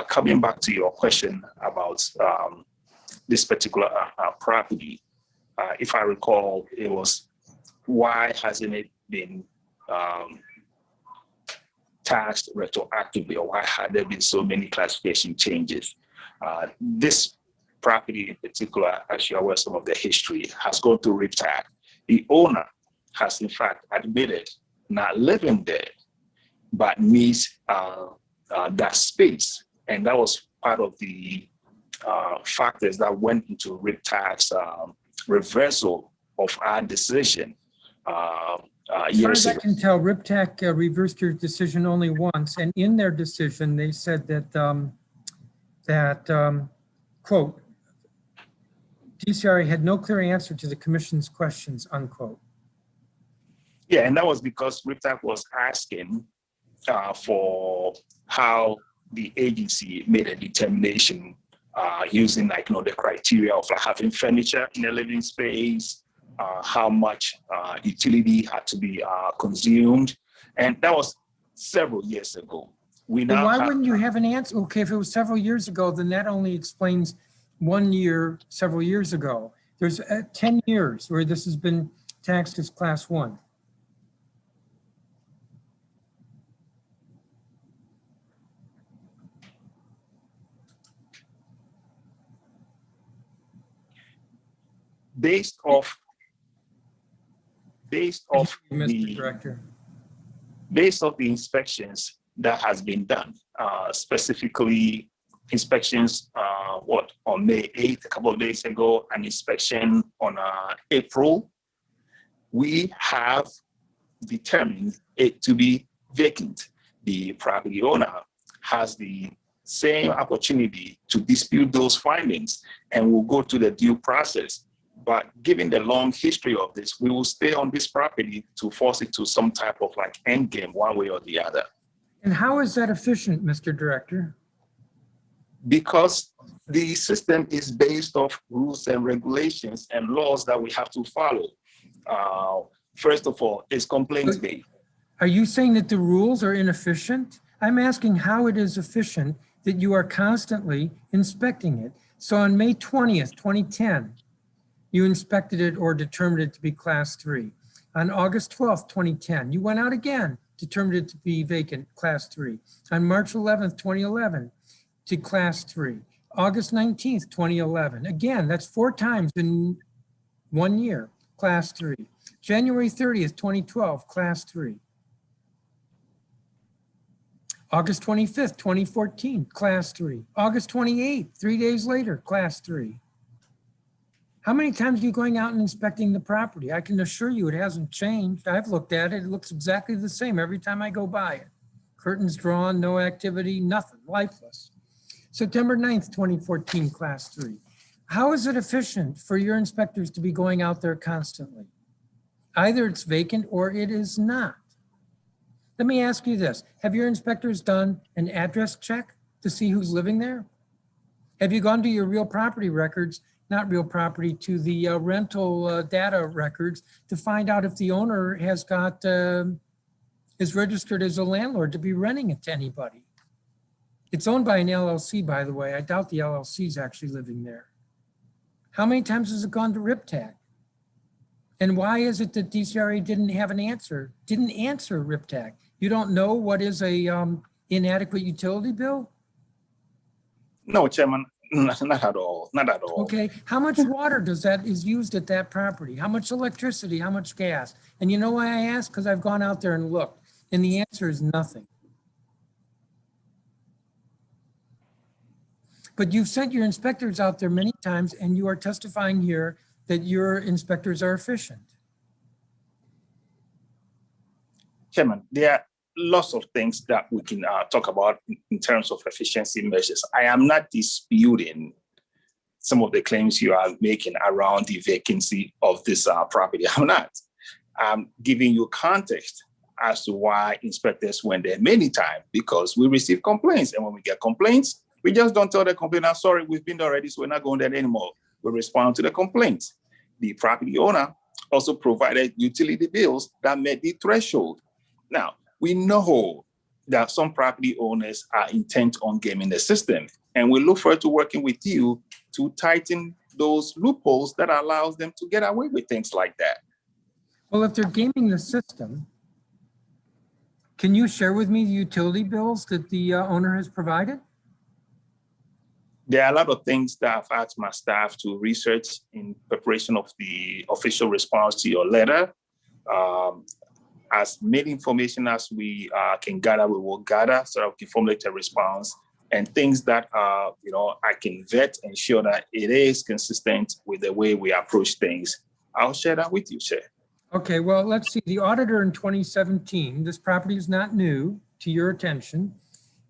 coming back to your question about this particular property, if I recall, it was why hasn't it been taxed retroactively, or why had there been so many classification changes? This property in particular, as you're aware, some of the history has gone through RIPTAC. The owner has in fact admitted not living there, but needs that space. And that was part of the factors that went into RIPTAC's reversal of our decision. As far as I can tell, RIPTAC reversed your decision only once, and in their decision, they said that quote, DCRA had no clear answer to the commission's questions, unquote. Yeah, and that was because RIPTAC was asking for how the agency made a determination using the criteria of having furniture in a living space, how much utility had to be consumed. And that was several years ago. But why wouldn't you have an answer? Okay, if it was several years ago, then that only explains 1 year, several years ago. There's 10 years where this has been taxed as Class 1. Based off Mr. Director. Based off the inspections that has been done, specifically inspections on May 8th, a couple of days ago, an inspection on April, we have determined it to be vacant. The property owner has the same opportunity to dispute those findings and will go to the due process. But given the long history of this, we will stay on this property to force it to some type of end game one way or the other. And how is that efficient, Mr. Director? because the system is based off rules and regulations and laws that we have to follow. First of all, it's complaint-based. Are you saying that the rules are inefficient? I'm asking how it is efficient that you are constantly inspecting it. So on May 20th, 2010, you inspected it or determined it to be class 3. On August 12th, 2010, you went out again, determined it to be vacant, class 3. On March 11th, 2011, to class 3. August 19th, 2011, again, that's 4 times in 1 year, class 3. January 30th, 2012, class 3. August 25th, 2014, class 3. August 28th, 3 days later, class 3. How many times are you going out and inspecting the property? I can assure you it hasn't changed. I've looked at it. It looks exactly the same every time I go by it. Curtains drawn, no activity, nothing, lifeless. September 9th, 2014, class 3. How is it efficient for your inspectors to be going out there constantly? Either it's vacant or it is not. Let me ask you this. Have your inspectors done an address check to see who's living there? Have you gone to your real property records, not real property, to the rental data records to find out if the owner has got, is registered as a landlord to be renting it to anybody? It's owned by an LLC, by the way. I doubt the LLC is actually living there. How many times has it gone to RIPTAC? And why is it that DCRA didn't have an answer, didn't answer RIPTAC? You don't know what is a inadequate utility bill? No, Chairman, not at all, not at all. Okay, how much water is used at that property? How much electricity, how much gas? And you know why I ask? Because I've gone out there and looked, and the answer is nothing. But you've sent your inspectors out there many times, and you are testifying here that your inspectors are efficient. Chairman, there are lots of things that we can talk about in terms of efficiency measures. I am not disputing some of the claims you are making around the vacancy of this property. I'm not. I'm giving you context as to why inspectors went there many times, because we receive complaints. And when we get complaints, we just don't tell the complainant, sorry, we've been there already, so we're not going there anymore. We respond to the complaints. The property owner also provided utility bills that met the threshold. Now, we know that some property owners are intent on gaming the system, and we look forward to working with you to tighten those loopholes that allows them to get away with things like that. Well, if they're gaming the system, can you share with me the utility bills that the owner has provided? There are a lot of things that I've asked my staff to research in preparation of the official response to your letter. As many information as we can gather, we will gather so that we can formulate a response, and things that I can vet and ensure that it is consistent with the way we approach things. I'll share that with you, Chair. Okay, well, let's see. The auditor in 2017, this property is not new to your attention.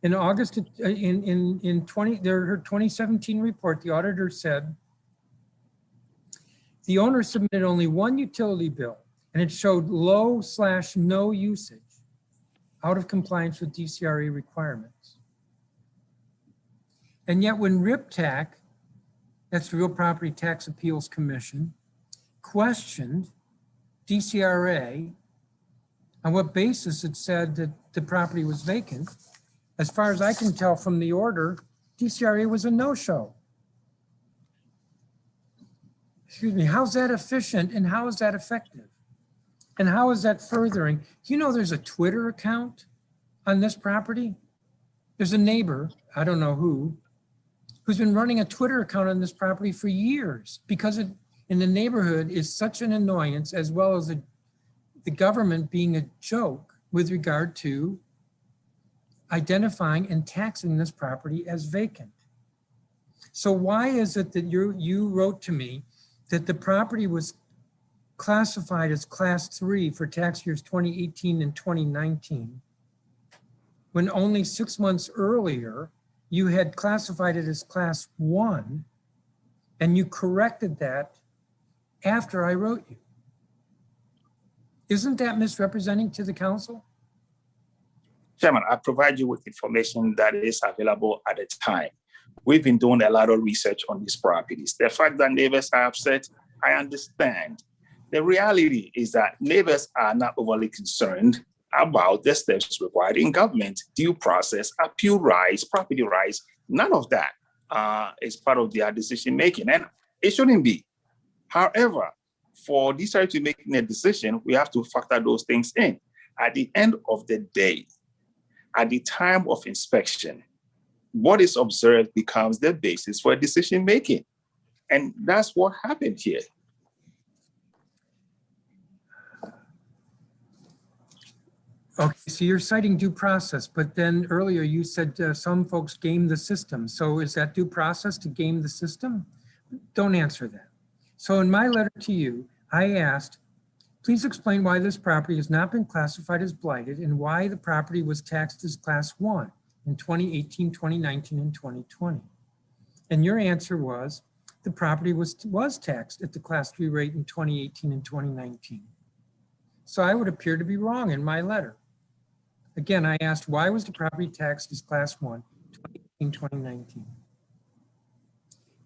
In August, her 2017 report, the auditor said, the owner submitted only one utility bill, and it showed low/no usage, out of compliance with DCRA requirements. And yet when RIPTAC, that's the Real Property Tax Appeals Commission, questioned DCRA on what basis it said that the property was vacant, as far as I can tell from the order, DCRA was a no-show. Excuse me, how's that efficient and how is that effective? And how is that furthering? You know, there's a Twitter account on this property. There's a neighbor, I don't know who's been running a Twitter account on this property for years because it in the neighborhood is such an annoyance, as well as the government being a joke with regard to identifying and taxing this property as vacant. So why is it that you wrote to me that the property was classified as class 3 for tax years 2018 and 2019, when only 6 months earlier you had classified it as class 1, and you corrected that after I wrote you? Isn't that misrepresenting to the council? Chairman, I provide you with information that is available at the time. we've been doing a lot of research on these properties. The fact that neighbors are upset, I understand. The reality is that neighbors are not overly concerned about the steps required in government, due process, appeal rights, property rights. None of that is part of their decision making, and it shouldn't be. However, for DCRA to make a decision, we have to factor those things in. At the end of the day, at the time of inspection, what is observed becomes the basis for decision making. And that's what happened here. Okay, so you're citing due process, but then earlier you said some folks game the system. So is that due process to game the system? Don't answer that. So in my letter to you, I asked, please explain why this property has not been classified as blighted and why the property was taxed as class 1 in 2018, 2019, and 2020. And your answer was the property was taxed at the class 3 rate in 2018 and 2019. So I would appear to be wrong in my letter. Again, I asked, why was the property taxed as class 1, 2018, 2019?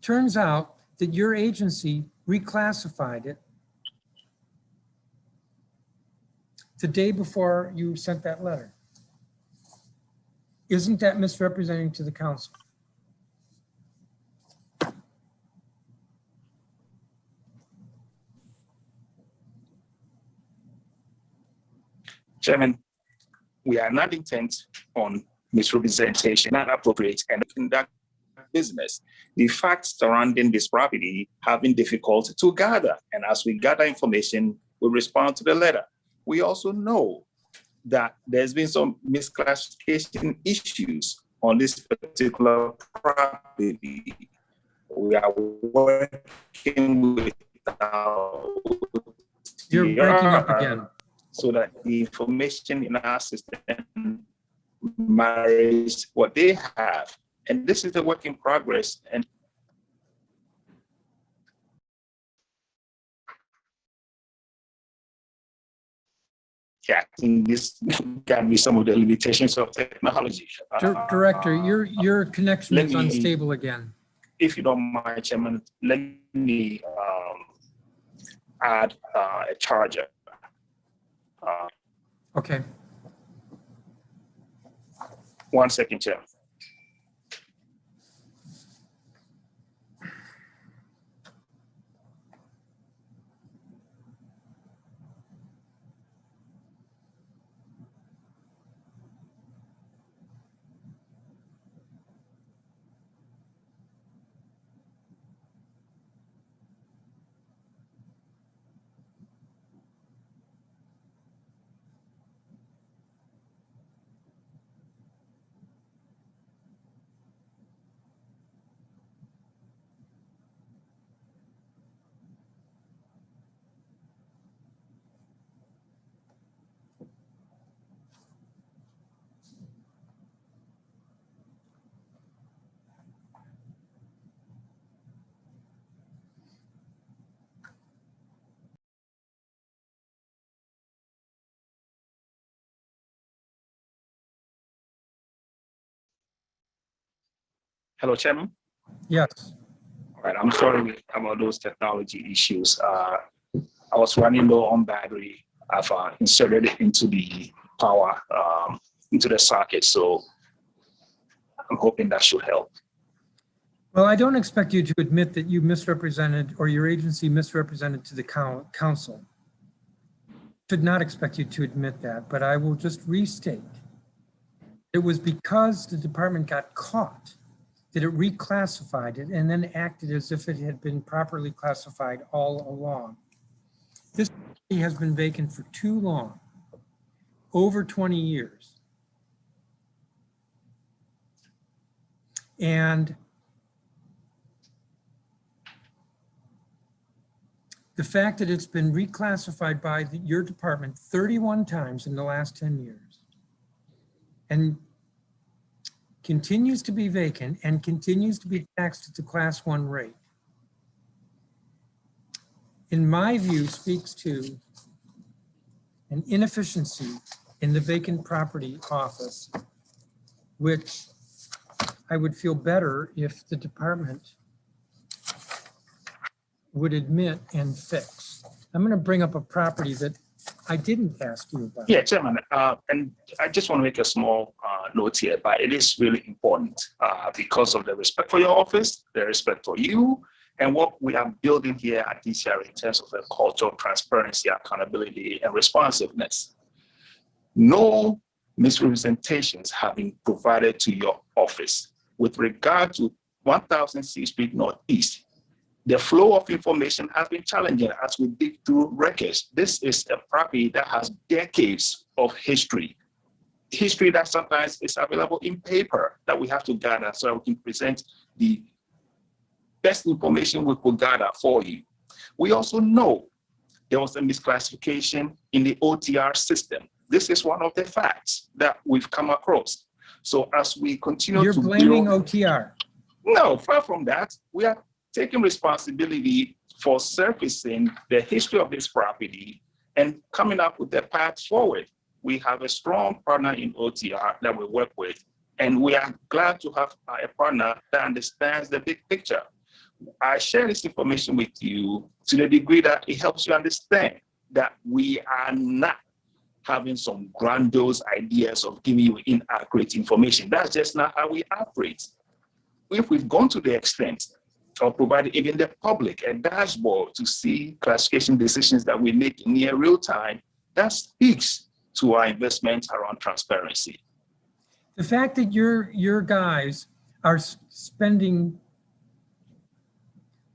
Turns out that your agency reclassified it the day before you sent that letter. Isn't that misrepresenting to the council? Chairman, we are not intent on misrepresentation, not appropriate, and conduct business. The facts surrounding this property have been difficult to gather. And as we gather information, we respond to the letter. We also know that there's been some misclassification issues on this particular property. We are working with You're breaking up again. So that the information in our system marries what they have. And this is a work in progress. And yeah, I think this can be some of the limitations of technology. Director, your connection is unstable again. If you don't mind, Chairman, let me add a charger. Okay. 1 second, Chair. Hello, Chairman. Yes. All right, I'm sorry about those technology issues. I was running low on battery. I've inserted it into the power, into the socket. So I'm hoping that should help. Well, I don't expect you to admit that you misrepresented or your agency misrepresented to the council. Should not expect you to admit that, but I will just restate. It was because the department got caught that it reclassified it and then acted as if it had been properly classified all along. This property has been vacant for too long, over 20 years. And the fact that it's been reclassified by your department 31 times in the last 10 years and continues to be vacant and continues to be taxed at the class 1 rate, in my view, speaks to an inefficiency in the vacant property office, which I would feel better if the department would admit and fix. I'm going to bring up a property that I didn't ask you about. Yeah, Chairman, and I just want to make a small note here, but it is really important because of the respect for your office, the respect for you, and what we are building here at DCRA in terms of a culture of transparency, accountability, and responsiveness. No misrepresentations have been provided to your office with regard to 1000 C Street Northeast. The flow of information has been challenging as we dig through records. This is a property that has decades of history that sometimes is available in paper that we have to gather so we can present the best information we could gather for you. We also know there was a misclassification in the OTR system. This is one of the facts that we've come across. So as we continue You're blaming OTR. No, far from that. We are taking responsibility for surfacing the history of this property and coming up with a path forward. We have a strong partner in OTR that we work with, and we are glad to have a partner that understands the big picture. I share this information with you to the degree that it helps you understand that we are not having some grandiose ideas of giving you inaccurate information. That's just not how we operate. If we've gone to the extent of providing even the public a dashboard to see classification decisions that we make in near real time, that speaks to our investment around transparency. The fact that your guys are spending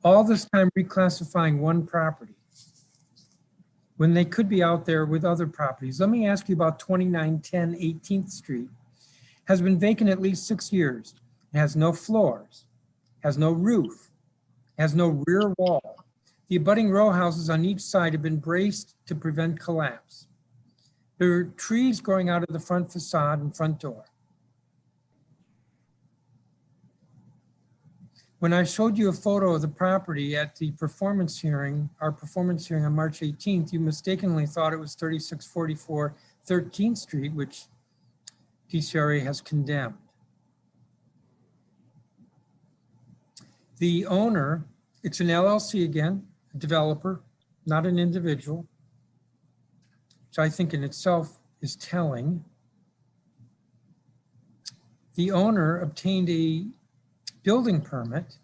all this time reclassifying one property when they could be out there with other properties. Let me ask you about 2910 18th Street. Has been vacant at least 6 years. It has no floors, has no roof, has no rear wall. The abutting row houses on each side have been braced to prevent collapse. There are trees growing out of the front facade and front door. When I showed you a photo of the property at the performance hearing, our performance hearing on March 18th, you mistakenly thought it was 3644 13th Street, which DCRA has condemned. The owner, it's an LLC again, a developer, not an individual, which I think in itself is telling. The owner obtained a building permit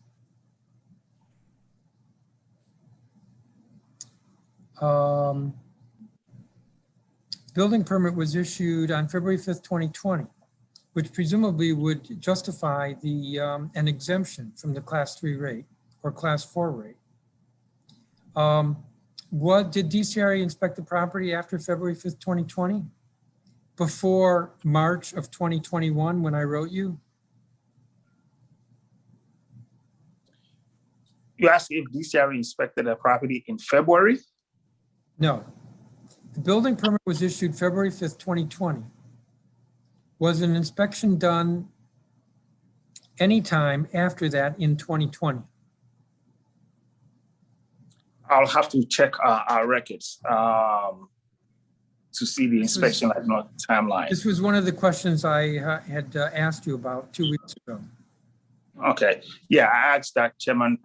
building permit was issued on February 5th, 2020, which presumably would justify the an exemption from the class 3 rate or class 4 rate. What did DCRA inspect the property after February 5th, 2020? Before March of 2021 when I wrote you? You asked if DCRA inspected the property in February? No. The building permit was issued February 5th, 2020. Was an inspection done anytime after that in 2020? I'll have to check our records to see the inspection, like not timeline. This was one of the questions I had asked you about 2 weeks ago. Okay, yeah, I asked that, Chairman,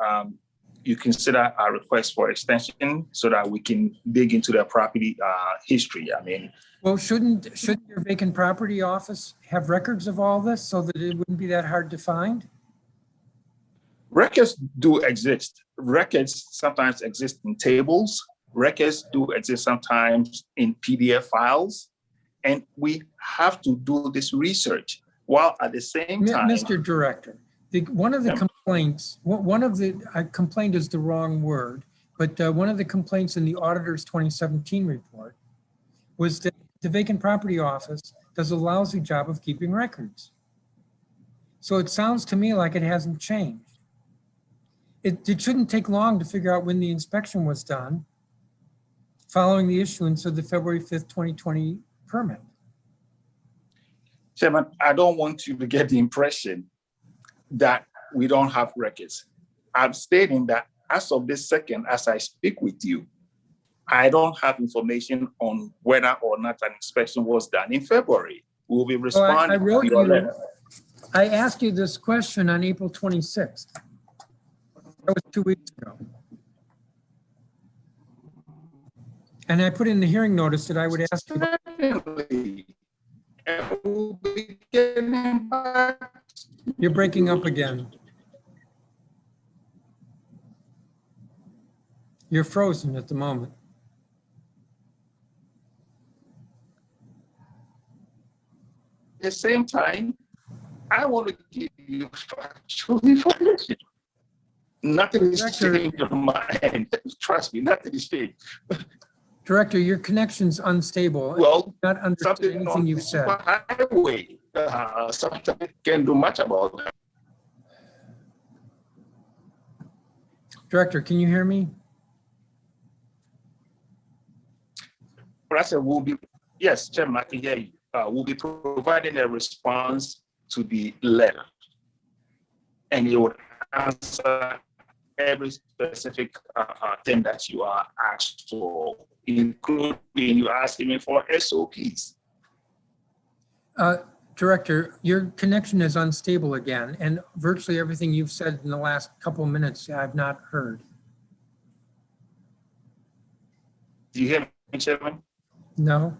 you consider our request for extension so that we can dig into the property history. I mean, well, shouldn't your vacant property office have records of all this so that it wouldn't be that hard to find? Records do exist. Records sometimes exist in tables. Records do exist sometimes in PDF files. And we have to do this research while at the same time. Mr. Director, one of the complaints, complaint is the wrong word, but one of the complaints in the auditor's 2017 report was that the vacant property office does a lousy job of keeping records. So it sounds to me like it hasn't changed. It shouldn't take long to figure out when the inspection was done following the issuance of the February 5th, 2020 permit. Chairman, I don't want you to get the impression that we don't have records. I'm stating that as of this second, as I speak with you, I don't have information on whether or not an inspection was done in February. We'll be responding to your letter. I asked you this question on April 26th. That was 2 weeks ago. And I put in the hearing notice that I would ask you. Certainly. And we'll be getting back. You're breaking up again. You're frozen at the moment. At the same time, I want to give you factual information. Nothing is Director. changed on my end. Trust me, nothing is changed. Director, your connection's unstable. Well, Not understand something anything on you've the said. highway, something can do much about that. Director, can you hear me? But I said, yes, Chairman, I can hear you. We'll be providing a response to the letter. And you would answer every specific thing that you are asked for, including you asking me for SOPs. Director, your connection is unstable again, and virtually everything you've said in the last couple of minutes, I've not heard. Do you hear me, Chairman? No?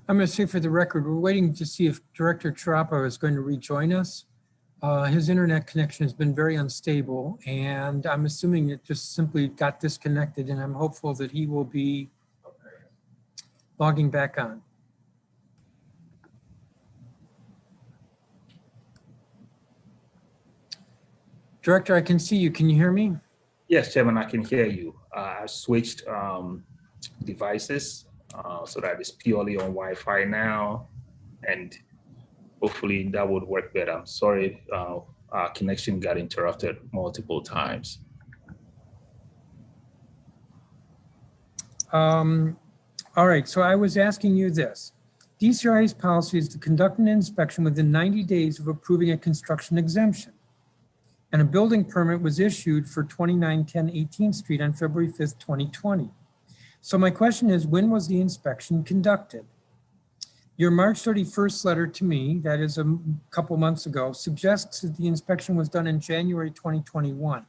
I'm going to say for the record, we're waiting to see if Director Chirapa is going to rejoin us. His internet connection has been very unstable, and I'm assuming it just simply got disconnected, and I'm hopeful that he will be logging back on. Director, I can see you. Can you hear me? Yes, Chairman, I can hear you. I switched devices so that it's purely on Wi-Fi now, and hopefully that would work better. I'm sorry, our connection got interrupted multiple times. All right, so I was asking you this. DCRA's policy is to conduct an inspection within 90 days of approving a construction exemption. And a building permit was issued for 2910 18th Street on February 5th, 2020. So my question is, when was the inspection conducted? Your March 31st letter to me, that is a couple months ago, suggests that the inspection was done in January 2021.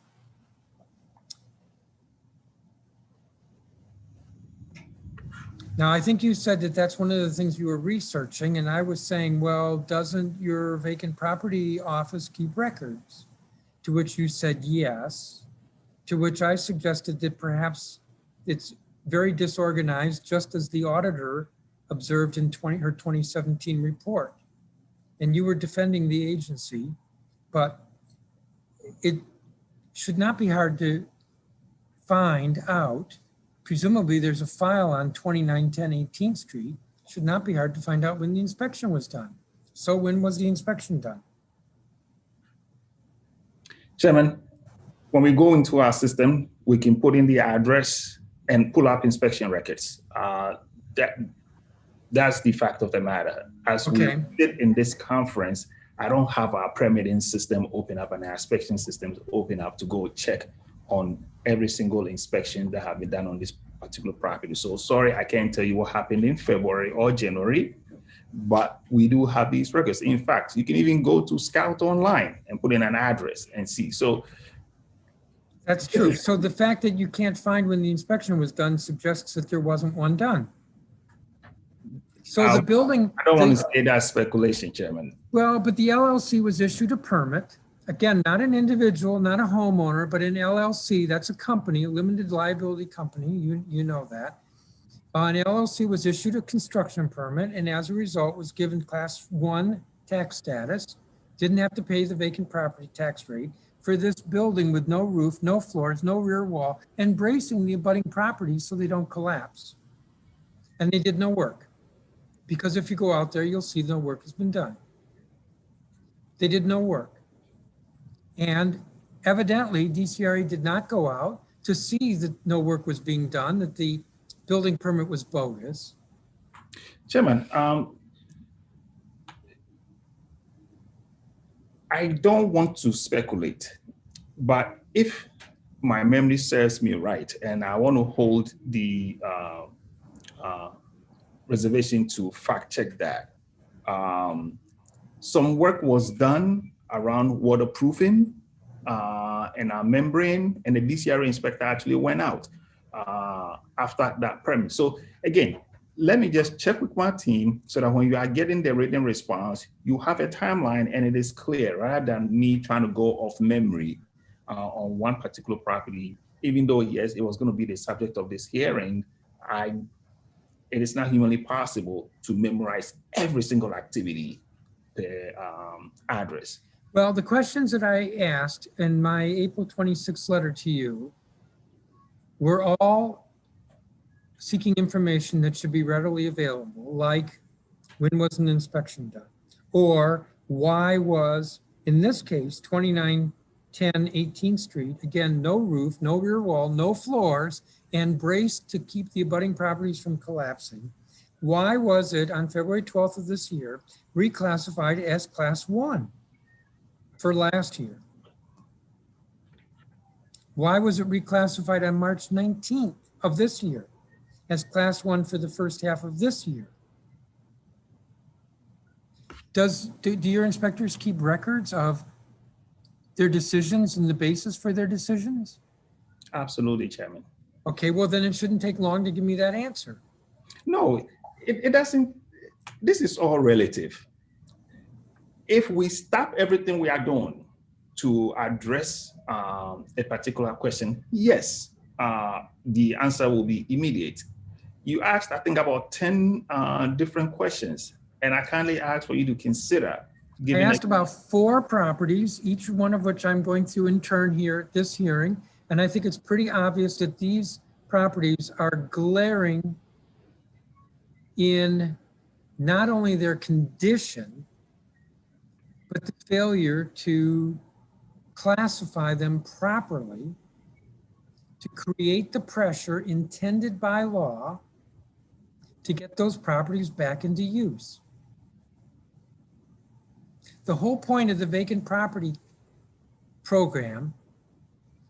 Now, I think you said that that's one of the things you were researching, and I was saying, well, doesn't your vacant property office keep records? To which you said yes, to which I suggested that perhaps it's very disorganized, just as the auditor observed in her 2017 report. And you were defending the agency, but it should not be hard to find out. Presumably there's a file on 2910 18th Street. Should not be hard to find out when the inspection was done. So when was the inspection done? Chairman, when we go into our system, we can put in the address and pull up inspection records. That's the fact of the matter. As we did in this conference, I don't have our permitting system open up and our inspection systems open up to go check on every single inspection that have been done on this particular property. So sorry, I can't tell you what happened in February or January, but we do have these records. In fact, you can even go to Scout Online and put in an address and see. So That's true. So the fact that you can't find when the inspection was done suggests that there wasn't one done. So the building. I don't want to say that speculation, Chairman. Well, but the LLC was issued a permit. Again, not an individual, not a homeowner, but an LLC. That's a company, a limited liability company. You know that. An LLC was issued a construction permit and as a result was given class 1 tax status, didn't have to pay the vacant property tax rate for this building with no roof, no floors, no rear wall, and bracing the abutting properties so they don't collapse. And they did no work. Because if you go out there, you'll see no work has been done. They did no work. And evidently, DCRA did not go out to see that no work was being done, that the building permit was bogus. Chairman, I don't want to speculate, but if my memory serves me right, and I want to hold the reservation to fact check that, some work was done around waterproofing and our membrane, and the DCRA inspector actually went out after that permit. So again, let me just check with my team so that when you are getting the written response, you have a timeline and it is clear rather than me trying to go off memory on one particular property, even though yes, it was going to be the subject of this hearing. It is not humanly possible to memorize every single activity per address. Well, the questions that I asked in my April 26th letter to you were all seeking information that should be readily available, like when was an inspection done? Or why was, in this case, 2910 18th Street, again, no roof, no rear wall, no floors, and braced to keep the abutting properties from collapsing. Why was it on February 12th of this year reclassified as class 1 for last year? Why was it reclassified on March 19th of this year as class 1 for the first half of this year? Do your inspectors keep records of their decisions and the basis for their decisions? Absolutely, Chairman. Okay, well then it shouldn't take long to give me that answer. No, it doesn't. This is all relative. If we stop everything we are doing to address a particular question, yes, the answer will be immediate. You asked, I think, about 10 different questions, and I kindly asked for you to consider. I asked about 4 properties, each one of which I'm going through in turn here at this hearing, and I think it's pretty obvious that these properties are glaring in not only their condition, but the failure to classify them properly to create the pressure intended by law to get those properties back into use. The whole point of the vacant property program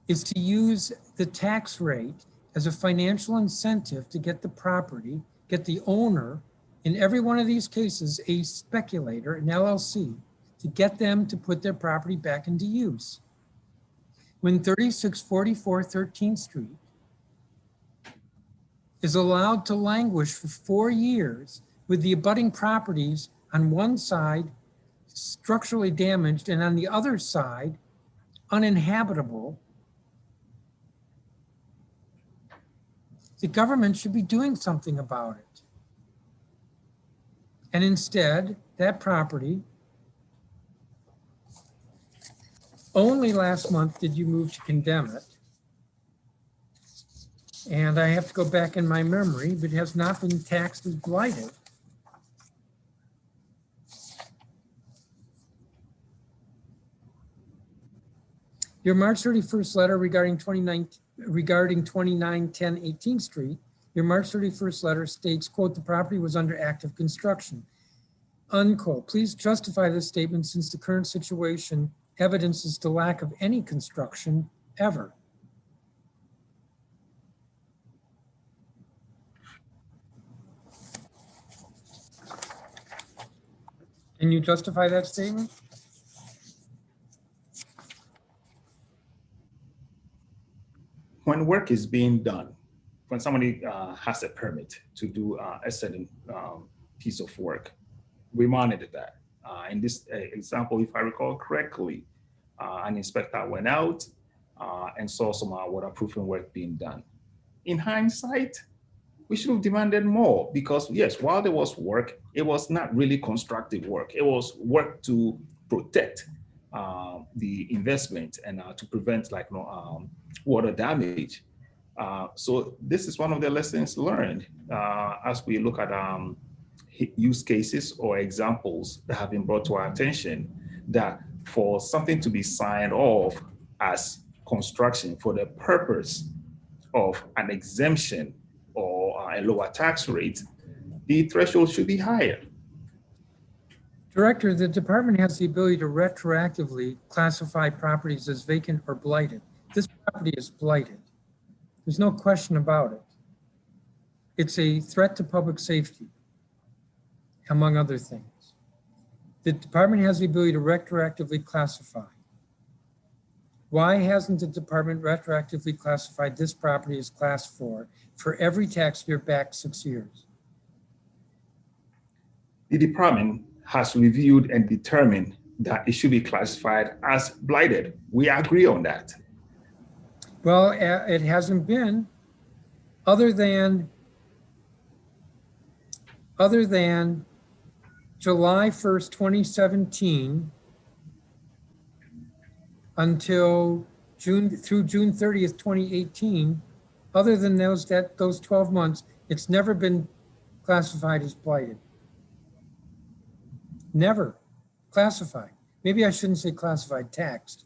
is to use the tax rate as a financial incentive to get the property, get the owner, in every one of these cases, a speculator, an LLC, to get them to put their property back into use. When 3644 13th Street is allowed to languish for 4 years with the abutting properties on one side structurally damaged and on the other side uninhabitable, the government should be doing something about it. And instead, that property, only last month did you move to condemn it. And I have to go back in my memory, but it has not been taxed as blighted. Your March 31st letter regarding 2910 18th Street, your March 31st letter states, quote, the property was under active construction. unquote. Please justify this statement since the current situation evidences the lack of any construction ever. Can you justify that statement? When work is being done, when somebody has a permit to do a certain piece of work, we monitor that. In this example, if I recall correctly, an inspector went out and saw some waterproofing work being done. In hindsight, we should have demanded more because yes, while there was work, it was not really constructive work. It was work to protect the investment and to prevent water damage. So this is one of the lessons learned as we look at use cases or examples that have been brought to our attention, that for something to be signed off as construction for the purpose of an exemption or a lower tax rate, the threshold should be higher. Director, the department has the ability to retroactively classify properties as vacant or blighted. This property is blighted. There's no question about it. It's a threat to public safety, among other things. The department has the ability to retroactively classify. Why hasn't the department retroactively classified this property as class 4 for every tax year back 6 years? The department has reviewed and determined that it should be classified as blighted. We agree on that. Well, it hasn't been, other than July 1st, 2017, until June 30th, 2018, other than those 12 months, it's never been classified as blighted. Never classified. Maybe I shouldn't say classified, taxed,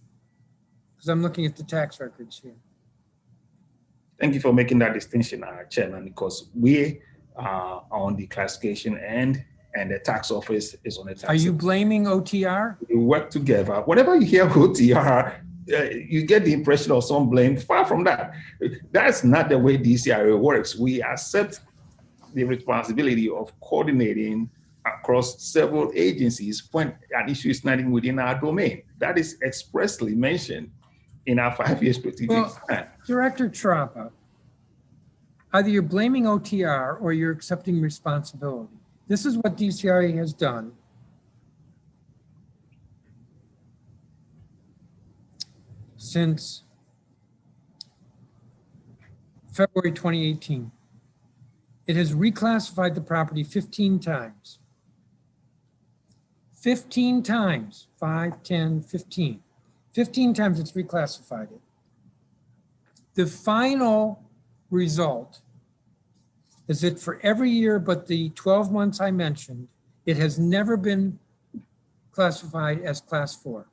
because I'm looking at the tax records here. Thank you for making that distinction, Chairman, because we are on the classification end and the tax office is on the tax. Are you blaming OTR? We work together. Whenever you hear OTR, you get the impression of some blame. Far from that. That's not the way DCRA works. We accept the responsibility of coordinating across several agencies when an issue is not within our domain. That is expressly mentioned in our 5-year strategic plan. Director Trappa, either you're blaming OTR or you're accepting responsibility. This is what DCRA has done since February 2018. It has reclassified the property 15 times. 15 times, 5, 10, 15. 15 times it's reclassified it. The final result is that for every year but the 12 months I mentioned, it has never been classified as class 4.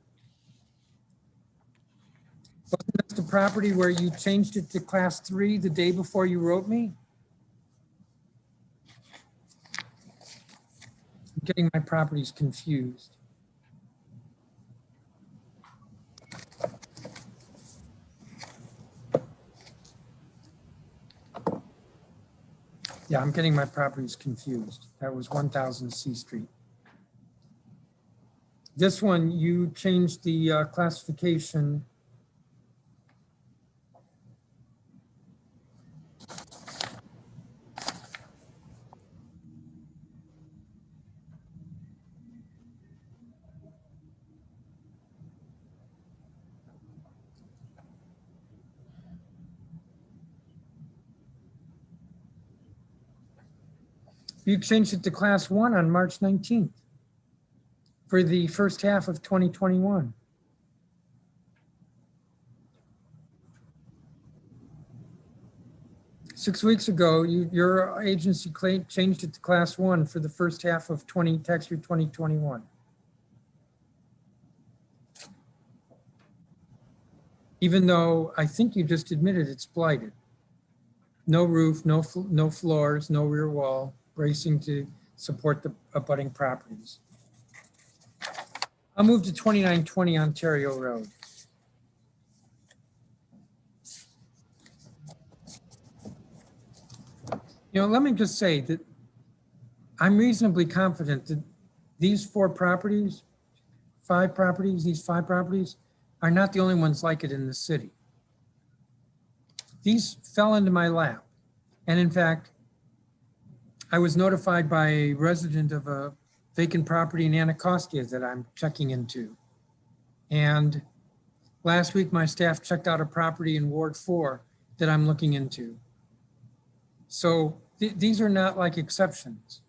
Wasn't that the property where you changed it to class 3 the day before you wrote me? I'm getting my properties confused. Yeah, I'm getting my properties confused. That was 1000 C Street. This one, you changed the classification. You changed it to class 1 on March 19th for the first half of 2021. Six weeks ago, your agency changed it to class 1 for the first half of tax year 2021. Even though I think you just admitted it's blighted. No roof, no floors, no rear wall, bracing to support the abutting properties. I'll move to 2920 Ontario Road. Let me just say that I'm reasonably confident that these five properties are not the only ones like it in the city. These fell into my lap. And in fact, I was notified by a resident of a vacant property in Anacostia that I'm checking into. And last week, my staff checked out a property in Ward 4 that I'm looking into. So these are not like exceptions.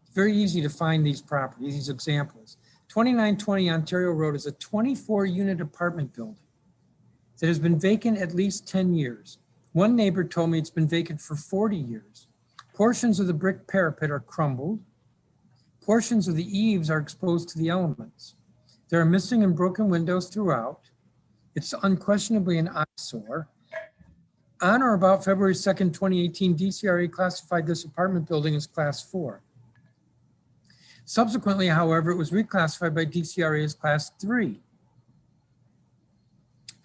It's very easy to find these properties, these examples. 2920 Ontario Road is a 24-unit apartment building that has been vacant at least 10 years. One neighbor told me it's been vacant for 40 years. Portions of the brick parapet are crumbled. Portions of the eaves are exposed to the elements. There are missing and broken windows throughout. It's unquestionably an eyesore. On or about February 2nd, 2018, DCRA classified this apartment building as Class 4. Subsequently, however, it was reclassified by DCRA as Class 3.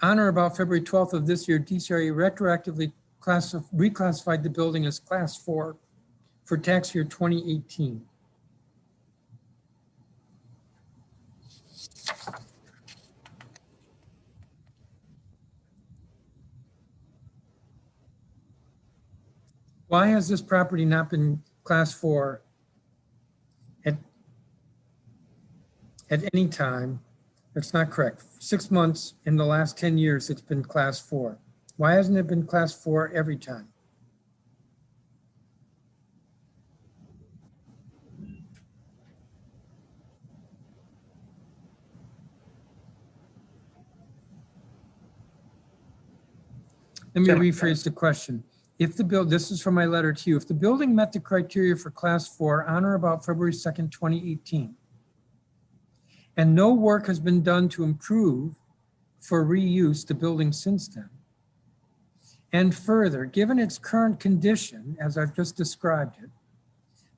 On or about February 12th of this year, DCRA retroactively reclassified the building as Class 4 for tax year 2018. Why has this property not been Class 4 at any time? That's not correct. 6 months in the last 10 years, it's been Class 4. Why hasn't it been Class 4 every time? Let me rephrase the question. If the this is from my letter to you, if the building met the criteria for Class 4 on or about February 2nd, 2018, and no work has been done to improve for reuse the building since then, and further, given its current condition, as I've just described it,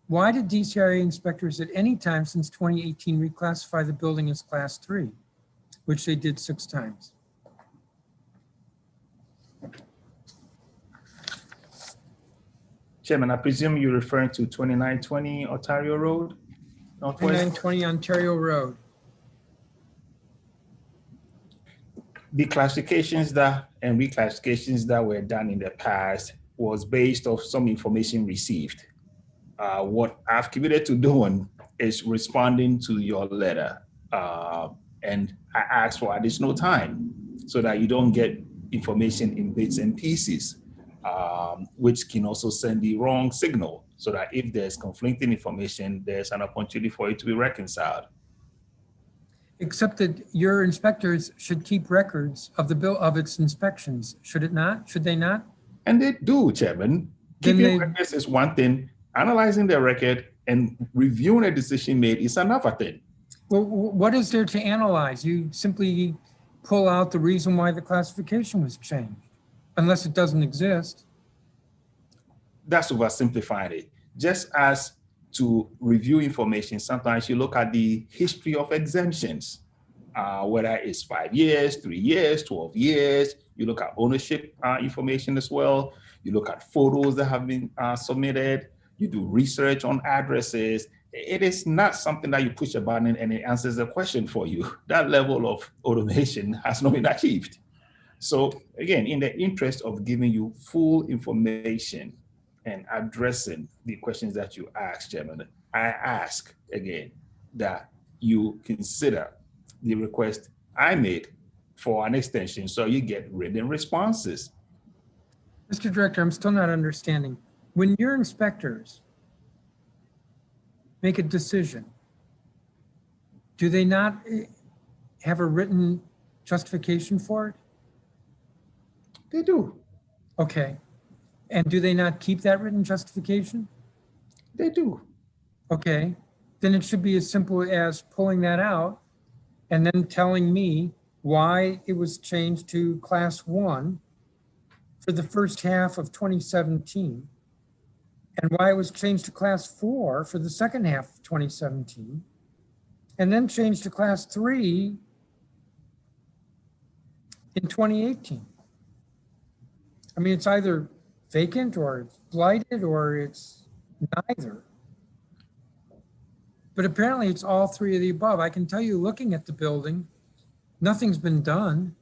why did DCRA inspectors at any time since 2018 reclassify the building as Class 3, which they did 6 times? Chairman, I presume you're referring to 2920 Ontario Road? Northwest? 2920 Ontario Road. The classifications and reclassifications that were done in the past was based off some information received. What I've committed to doing is responding to your letter. And I ask for additional time so that you don't get information in bits and pieces, which can also send the wrong signal, so that if there's conflicting information, there's an opportunity for it to be reconciled. Except that your inspectors should keep records of of its inspections, should it not? Should they not? And they do, Chairman. Keeping records is one thing. Analyzing the record and reviewing a decision made is another thing. Well, what is there to analyze? You simply pull out the reason why the classification was changed, unless it doesn't exist. That's oversimplifying it. Just as to review information, sometimes you look at the history of exemptions, whether it's 5 years, 3 years, 12 years. You look at ownership information as well. You look at photos that have been submitted. You do research on addresses. It is not something that you push a button and it answers the question for you. That level of automation has not been achieved. So again, in the interest of giving you full information and addressing the questions that you asked, Chairman, I ask again that you consider the request I made for an extension so you get written responses. Mr. Director, I'm still not understanding. When your inspectors make a decision, do they not have a written justification for it? They do. Okay. And do they not keep that written justification? They do. Okay. Then it should be as simple as pulling that out and then telling me why it was changed to Class 1 for the first half of 2017 and why it was changed to class 4 for the second half of 2017, and then changed to class 3 in 2018. I mean, it's either vacant or it's blighted or it's neither. But apparently it's all three of the above. I can tell you, looking at the building, nothing's been done.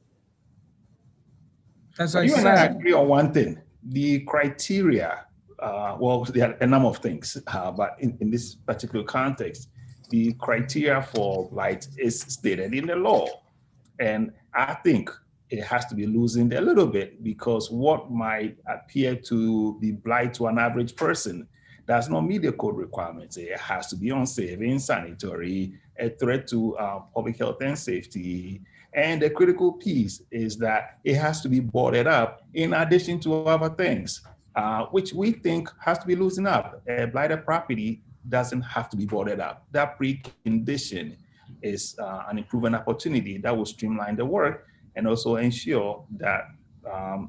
As I You and I said, agree on one thing. The criteria, well, there are a number of things, but in this particular context, the criteria for blight is stated in the law. And I think it has to be loosened a little bit, because what might appear to be blight to an average person does not meet the code requirements. It has to be unsafe, insanitary, a threat to public health and safety. And the critical piece is that it has to be boarded up in addition to other things, which we think has to be loosened up. A blighted property doesn't have to be boarded up. That precondition is an improvement opportunity that will streamline the work and also ensure that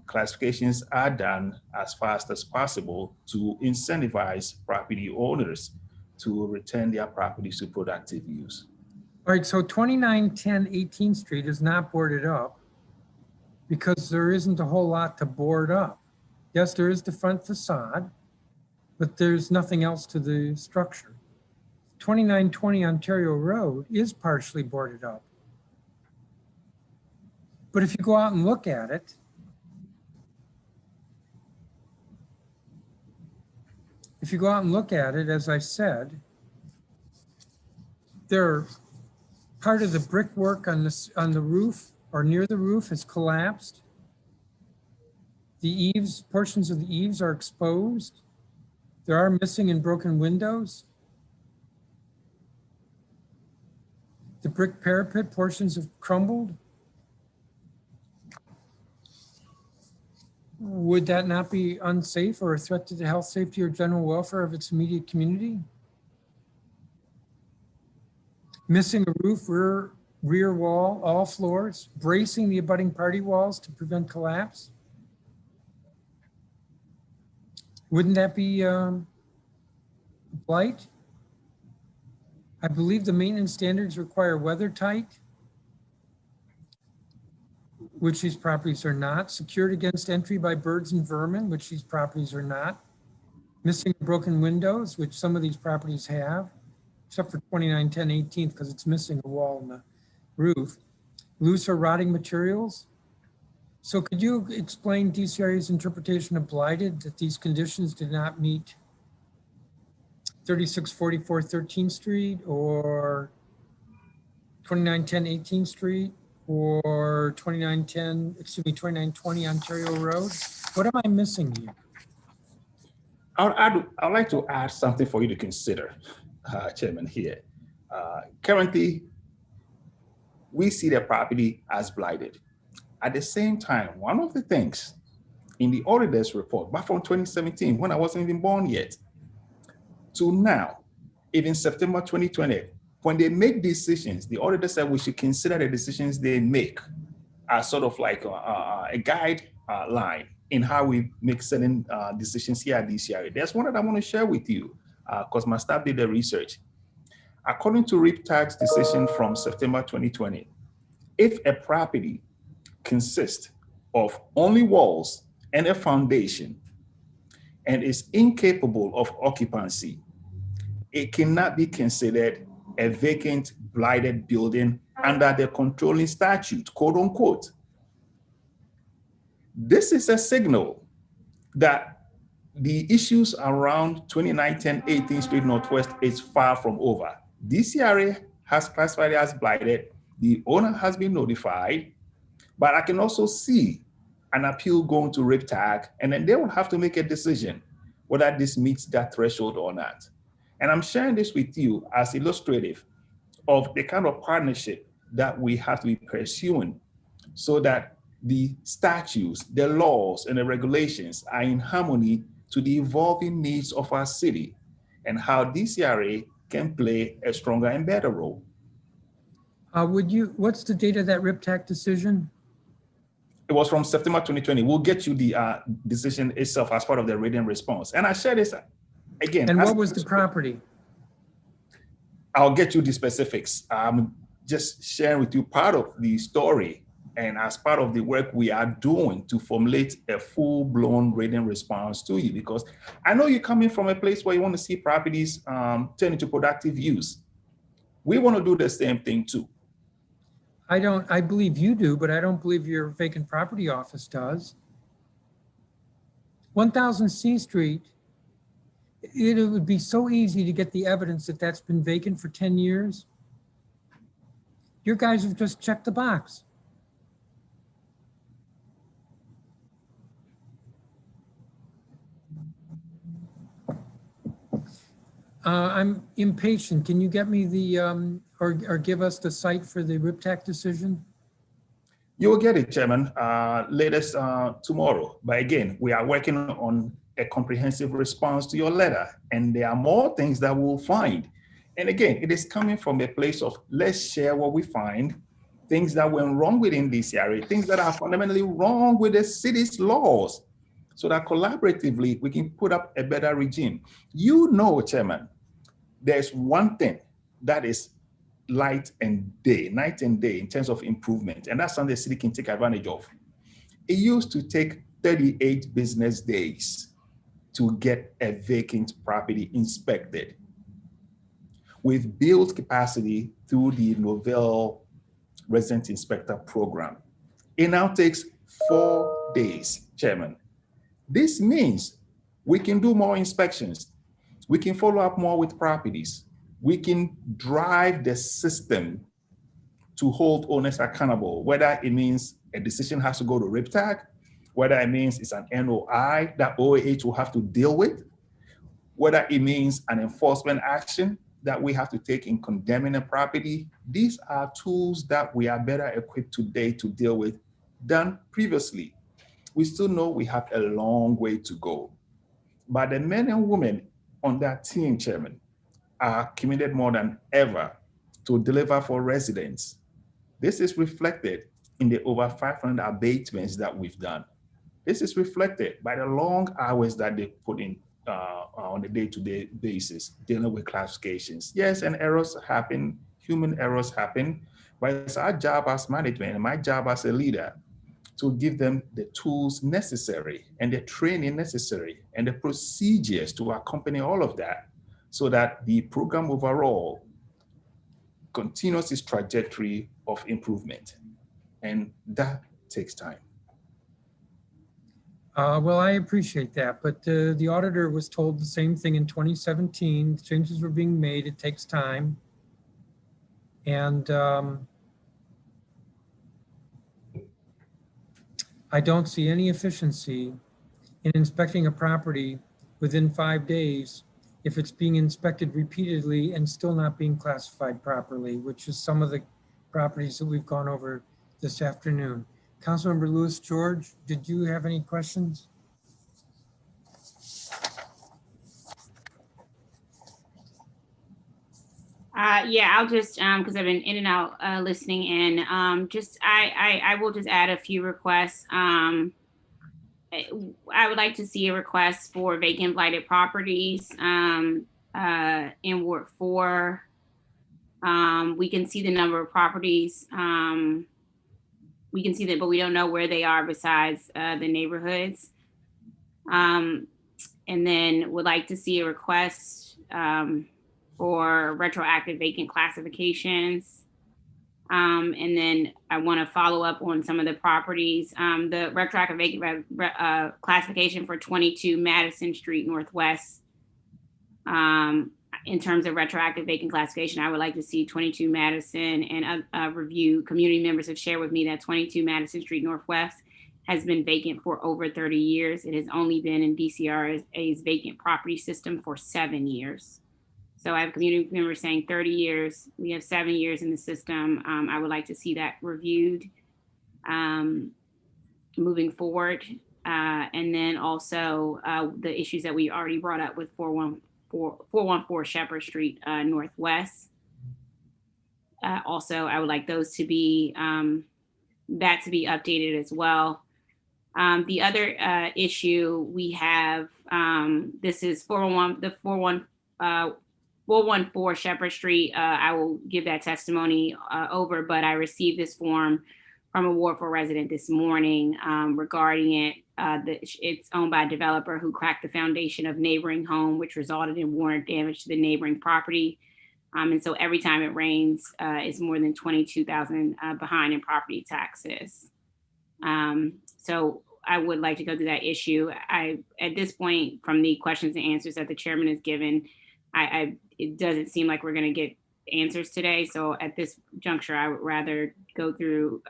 classifications are done as fast as possible to incentivize property owners to return their properties to productive use. all right, so 2910 18th Street is not boarded up because there isn't a whole lot to board up. Yes, there is the front facade, but there's nothing else to the structure. 2920 Ontario Road is partially boarded up. But if you go out and look at it, as I said, part of the brickwork on the roof or near the roof has collapsed. The eaves, portions of the eaves are exposed. There are missing and broken windows. The brick parapet portions have crumbled. Would that not be unsafe or a threat to the health, safety, or general welfare of its immediate community? Missing a roof, rear wall, all floors, bracing the abutting party walls to prevent collapse. Wouldn't that be blight? I believe the maintenance standards require weather tight, which these properties are not. Secured against entry by birds and vermin, which these properties are not. Missing broken windows, which some of these properties have, except for 2910 18th, because it's missing a wall in the roof. Loose or rotting materials. So could you explain DCRA's interpretation of blighted, that these conditions did not meet 3644 13th Street or 2910 18th Street or 2920 Ontario Road? What am I missing here? I'd like to add something for you to consider, Chairman, here. Currently, we see the property as blighted. At the same time, one of the things in the auditor's report, back from 2017, when I wasn't even born yet, to now, even September 2020, when they make decisions, the auditor said we should consider the decisions they make as sort of like a guideline in how we make certain decisions here at DCRA. There's one that I want to share with you because my staff did the research. According to RIPTAG's decision from September 2020, if a property consists of only walls and a foundation and is incapable of occupancy, it cannot be considered a vacant, blighted building under the controlling statute, quote unquote. This is a signal that the issues around 2910 18th Street Northwest is far from over. DCRA has classified it as blighted. The owner has been notified, but I can also see an appeal going to RIPTAG, and then they will have to make a decision whether this meets that threshold or not. And I'm sharing this with you as illustrative of the kind of partnership that we have to be pursuing so that the statutes, the laws, and the regulations are in harmony to the evolving needs of our city and how DCRA can play a stronger and better role. What's the date of that RIPTAG decision? It was from September 2020. We'll get you the decision itself as part of the written response. And I share this Again, And as- what was the property? I'll get you the specifics. I'm just sharing with you part of the story and as part of the work we are doing to formulate a full-blown written response to you, because I know you're coming from a place where you want to see properties turn into productive use. We want to do the same thing too. I believe you do, but I don't believe your vacant property office does. 1000 C Street, it would be so easy to get the evidence that that's been vacant for 10 years. Your guys have just checked the box. I'm impatient. Can you get me the, or give us the site for the RIPTAC decision? You will get it, Chairman, latest tomorrow. But again, we are working on a comprehensive response to your letter, and there are more things that we'll find. And again, it is coming from a place of let's share what we find, things that went wrong within DCRA, things that are fundamentally wrong with the city's laws, so that collaboratively we can put up a better regime. You know, Chairman, there's one thing that is night and day in terms of improvement, and that's something the city can take advantage of. It used to take 38 business days to get a vacant property inspected. We've built capacity through the Novell Resident Inspector Program. It now takes 4 days, Chairman. This means we can do more inspections. We can follow up more with properties. We can drive the system to hold owners accountable, whether it means a decision has to go to RIPTAC, whether it means it's an NOI that OAH will have to deal with, whether it means an enforcement action that we have to take in condemning a property. These are tools that we are better equipped today to deal with than previously. We still know we have a long way to go, but the men and women on that team, Chairman, are committed more than ever to deliver for residents. This is reflected in the over 500 abatements that we've done. This is reflected by the long hours that they put in on a day-to-day basis, dealing with classifications. Yes, and errors happen, human errors happen, but it's our job as management and my job as a leader to give them the tools necessary and the training necessary and the procedures to accompany all of that, so that the program overall continues its trajectory of improvement. And that takes time. Well, I appreciate that, but the auditor was told the same thing in 2017. Changes were being made, it takes time. And I don't see any efficiency in inspecting a property within 5 days if it's being inspected repeatedly and still not being classified properly, which is some of the properties that we've gone over this afternoon. Councilmember Lewis George, did you have any questions? Yeah, I'll just, because I've been in and out listening in, I will just add a few requests. I would like to see a request for vacant blighted properties in Ward 4. We can see the number of properties. We can see that, but we don't know where they are besides the neighborhoods. And then would like to see a request for retroactive vacant classifications. And then I want to follow up on some of the properties. The retroactive vacant classification for 22 Madison Street Northwest. In terms of retroactive vacant classification, I would like to see 22 Madison and review. Community members have shared with me that 22 Madison Street Northwest has been vacant for over 30 years. It has only been in DCRA's vacant property system for 7 years. So I have community members saying 30 years. We have 7 years in the system. I would like to see that reviewed moving forward. And then also the issues that we already brought up with 414 Shepherd Street Northwest. Also, I would like those to be, that to be updated as well. The other issue we have, this is 414 Shepherd Street. I will give that testimony over, but I received this form from a Ward 4 resident this morning regarding it. It's owned by a developer who cracked the foundation of neighboring home, which resulted in water damage to the neighboring property. And so every time it rains, it's more than $22,000 behind in property taxes. So I would like to go through that issue. At this point, from the questions and answers that the chairman has given, it doesn't seem like we're going to get answers today. So at this juncture, I would rather go through,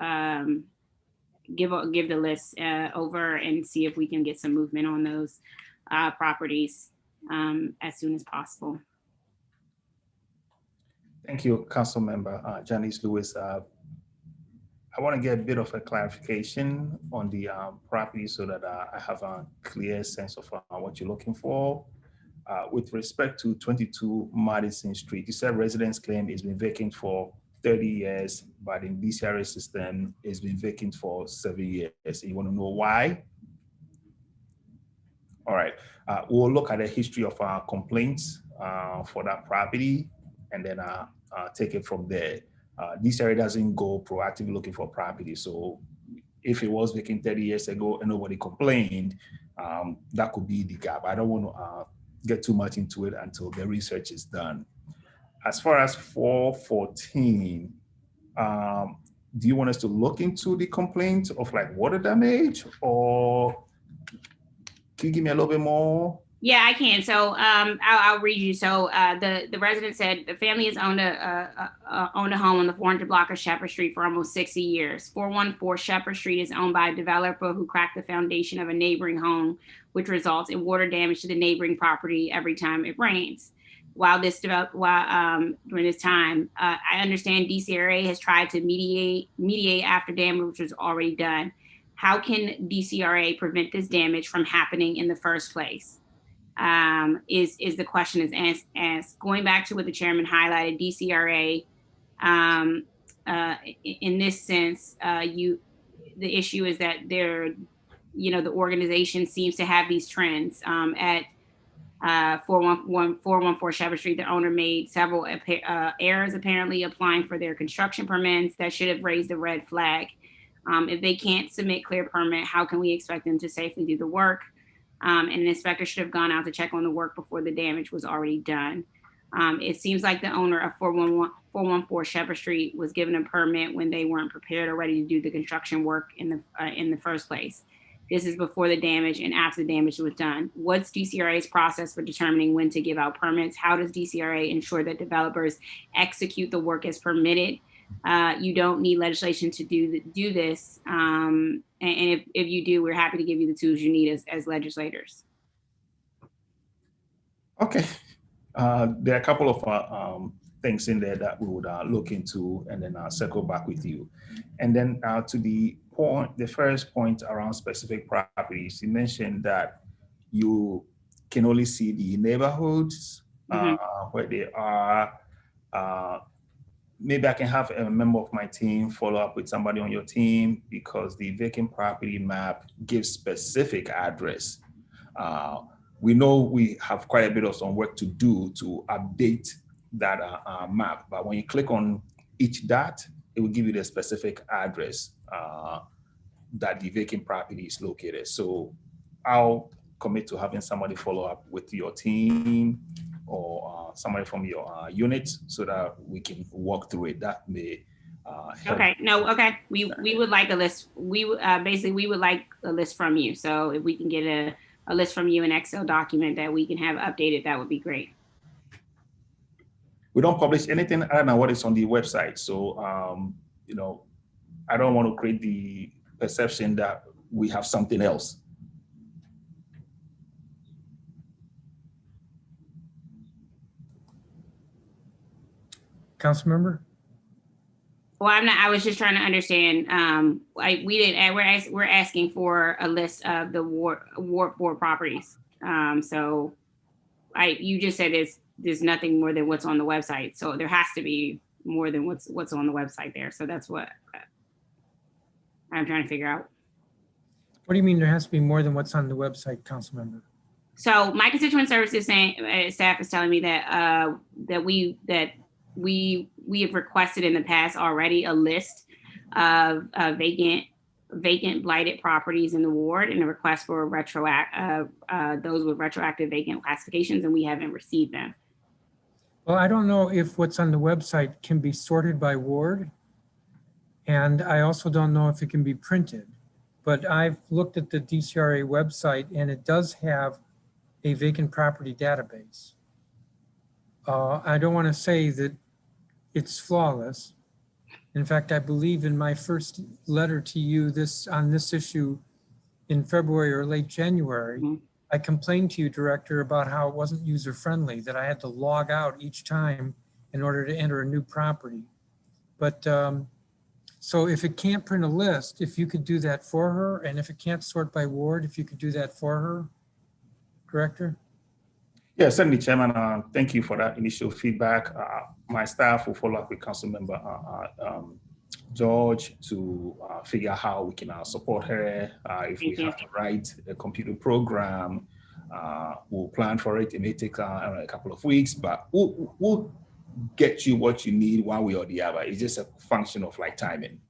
give the list over and see if we can get some movement on those properties as soon as possible. Thank you, Council Member Janice Lewis. I want to get a bit of a clarification on the property so that I have a clear sense of what you're looking for. With respect to 22 Madison Street, you said residents claim it's been vacant for 30 years, but in DCRA system, it's been vacant for 7 years. You want to know why? All right, we'll look at the history of our complaints for that property, and then take it from there. DCRA doesn't go proactively looking for property. So if it was vacant 30 years ago and nobody complained, that could be the gap. I don't want to get too much into it until the research is done. As far as 414, do you want us to look into the complaint of like water damage, or can you give me a little bit more? Yeah, I can. So I'll read you. So the resident said the family has owned a home on the 400 block of Shepherd Street for almost 60 years. 414 Shepherd Street is owned by a developer who cracked the foundation of a neighboring home, which results in water damage to the neighboring property every time it rains. During this time, I understand DCRA has tried to mediate after damage was already done. How can DCRA prevent this damage from happening in the first place? Is the question is asked. Going back to what the chairman highlighted, DCRA, in this sense, the issue is that the organization seems to have these trends. At 414 Shepherd Street, the owner made several errors, apparently applying for their construction permits that should have raised a red flag. If they can't submit clear permit, how can we expect them to safely do the work? And an inspector should have gone out to check on the work before the damage was already done. It seems like the owner of 414 Shepherd Street was given a permit when they weren't prepared or ready to do the construction work in the first place. This is before the damage and after the damage was done. What's DCRA's process for determining when to give out permits? How does DCRA ensure that developers execute the work as permitted? You don't need legislation to do this. And if you do, we're happy to give you the tools you need as legislators. Okay. There are a couple of things in there that we would look into, and then I'll circle back with you. And then to the first point around specific properties, you mentioned that you can only see the neighborhoods where they are. Maybe I can have a member of my team follow up with somebody on your team, because the vacant property map gives specific address. We know we have quite a bit of some work to do to update that map, but when you click on each dot, it will give you the specific address that the vacant property is located. So I'll commit to having somebody follow up with your team or somebody from your unit so that we can walk through it. That may help. Okay, no, okay. We would like a list. We would like a list from you. So if we can get a list from you, an Excel document that we can have updated, that would be great. We don't publish anything other than what is on the website. So, I don't want to create the perception that we have something else. Council member? Well, I'm not. I was just trying to understand. We're asking for a list of the Ward 4 properties. So, you just said there's nothing more than what's on the website. So there has to be more than what's on the website there. So that's what I'm trying to figure out. What do you mean there has to be more than what's on the website, council member? So my constituent services staff is telling me that we have requested in the past already a list of vacant blighted properties in the ward and a request for those with retroactive vacant classifications, and we haven't received them. Well, I don't know if what's on the website can be sorted by ward. And I also don't know if it can be printed, but I've looked at the DCRA website and it does have a vacant property database. I don't want to say that it's flawless. In fact, I believe in my first letter to you on this issue in February or late January, I complained to you, Director, about how it wasn't user-friendly, that I had to log out each time in order to enter a new property. But so if it can't print a list, if you could do that for her, and if it can't sort by ward, if you could do that for her, Director? Yeah, certainly, Chairman. Thank you for that initial feedback. My staff will follow up with Councilmember George to figure out how we can support her. If we have to write a computer program, we'll plan for it. It may take a couple of weeks, but we'll get you what you need one way or the other. It's just a function of like timing.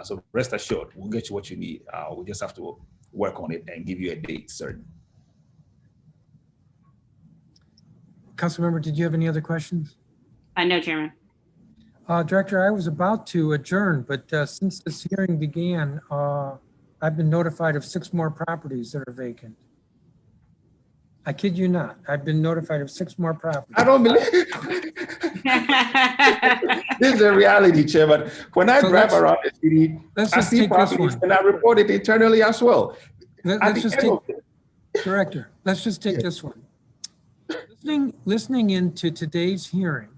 So rest assured, we'll get you what you need. We just have to work on it and give you a date certain. Councilmember, did you have any other questions? No, Chairman. Director, I was about to adjourn, but since this hearing began, I've been notified of 6 more properties that are vacant. I kid you not. I've been notified of 6 more properties. I don't believe this is a reality, Chairman. When I drive around the city, I see properties and I report it internally as well. Director, let's just take this one. Listening into today's hearing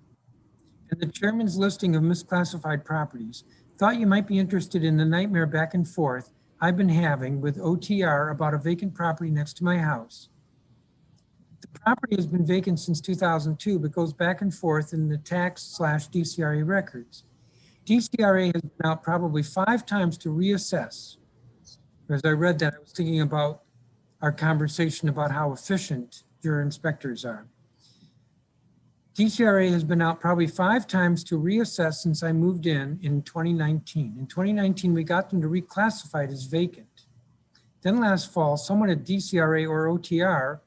and the chairman's listing of misclassified properties, thought you might be interested in the nightmare back and forth I've been having with OTR about a vacant property next to my house. The property has been vacant since 2002, but goes back and forth in the tax/DCRA records. DCRA has been out probably 5 times to reassess. As I read that, I was thinking about our conversation about how efficient your inspectors are. DCRA has been out probably 5 times to reassess since I moved in 2019. In 2019, we got them to reclassify it as vacant. Then last fall, someone at DCRA or OTR,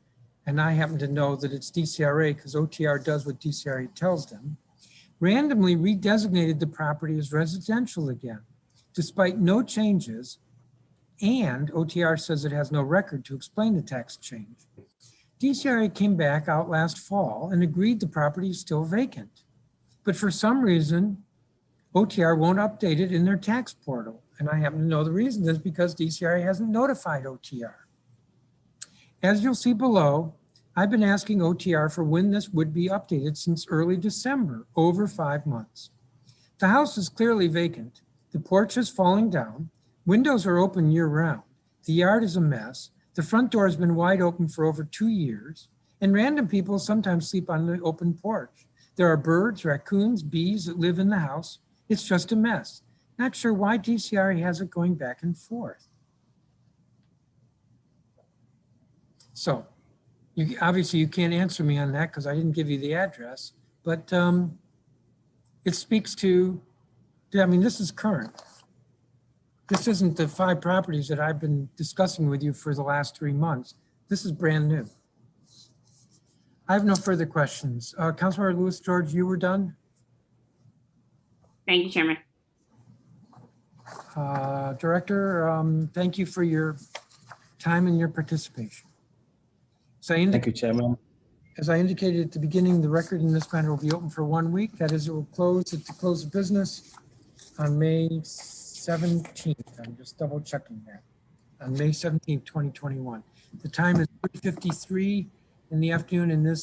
and I happen to know that it's DCRA because OTR does what DCRA tells them, randomly redesignated the property as residential again, despite no changes, and OTR says it has no record to explain the tax change. DCRA came back out last fall and agreed the property is still vacant. But for some reason, OTR won't update it in their tax portal. And I happen to know the reason is because DCRA hasn't notified OTR. As you'll see below, I've been asking OTR for when this would be updated since early December, over 5 months. The house is clearly vacant. The porch is falling down. Windows are open year round. The yard is a mess. The front door has been wide open for over 2 years, and random people sometimes sleep on the open porch. There are birds, raccoons, bees that live in the house. It's just a mess. Not sure why DCRA has it going back and forth. So, obviously you can't answer me on that because I didn't give you the address, but it speaks to, I mean, this is current. This isn't the 5 properties that I've been discussing with you for the last 3 months. This is brand new. I have no further questions. Councilmember Lewis George, you were done? Thank you, Chairman. Director, thank you for your time and your participation. So thank you, Chairman. As I indicated at the beginning, the record in this matter will be open for 1 week. That is, it will close at the close of business on May 17th. I'm just double checking that. On May 17th, 2021. The time is 3:53 in the afternoon in this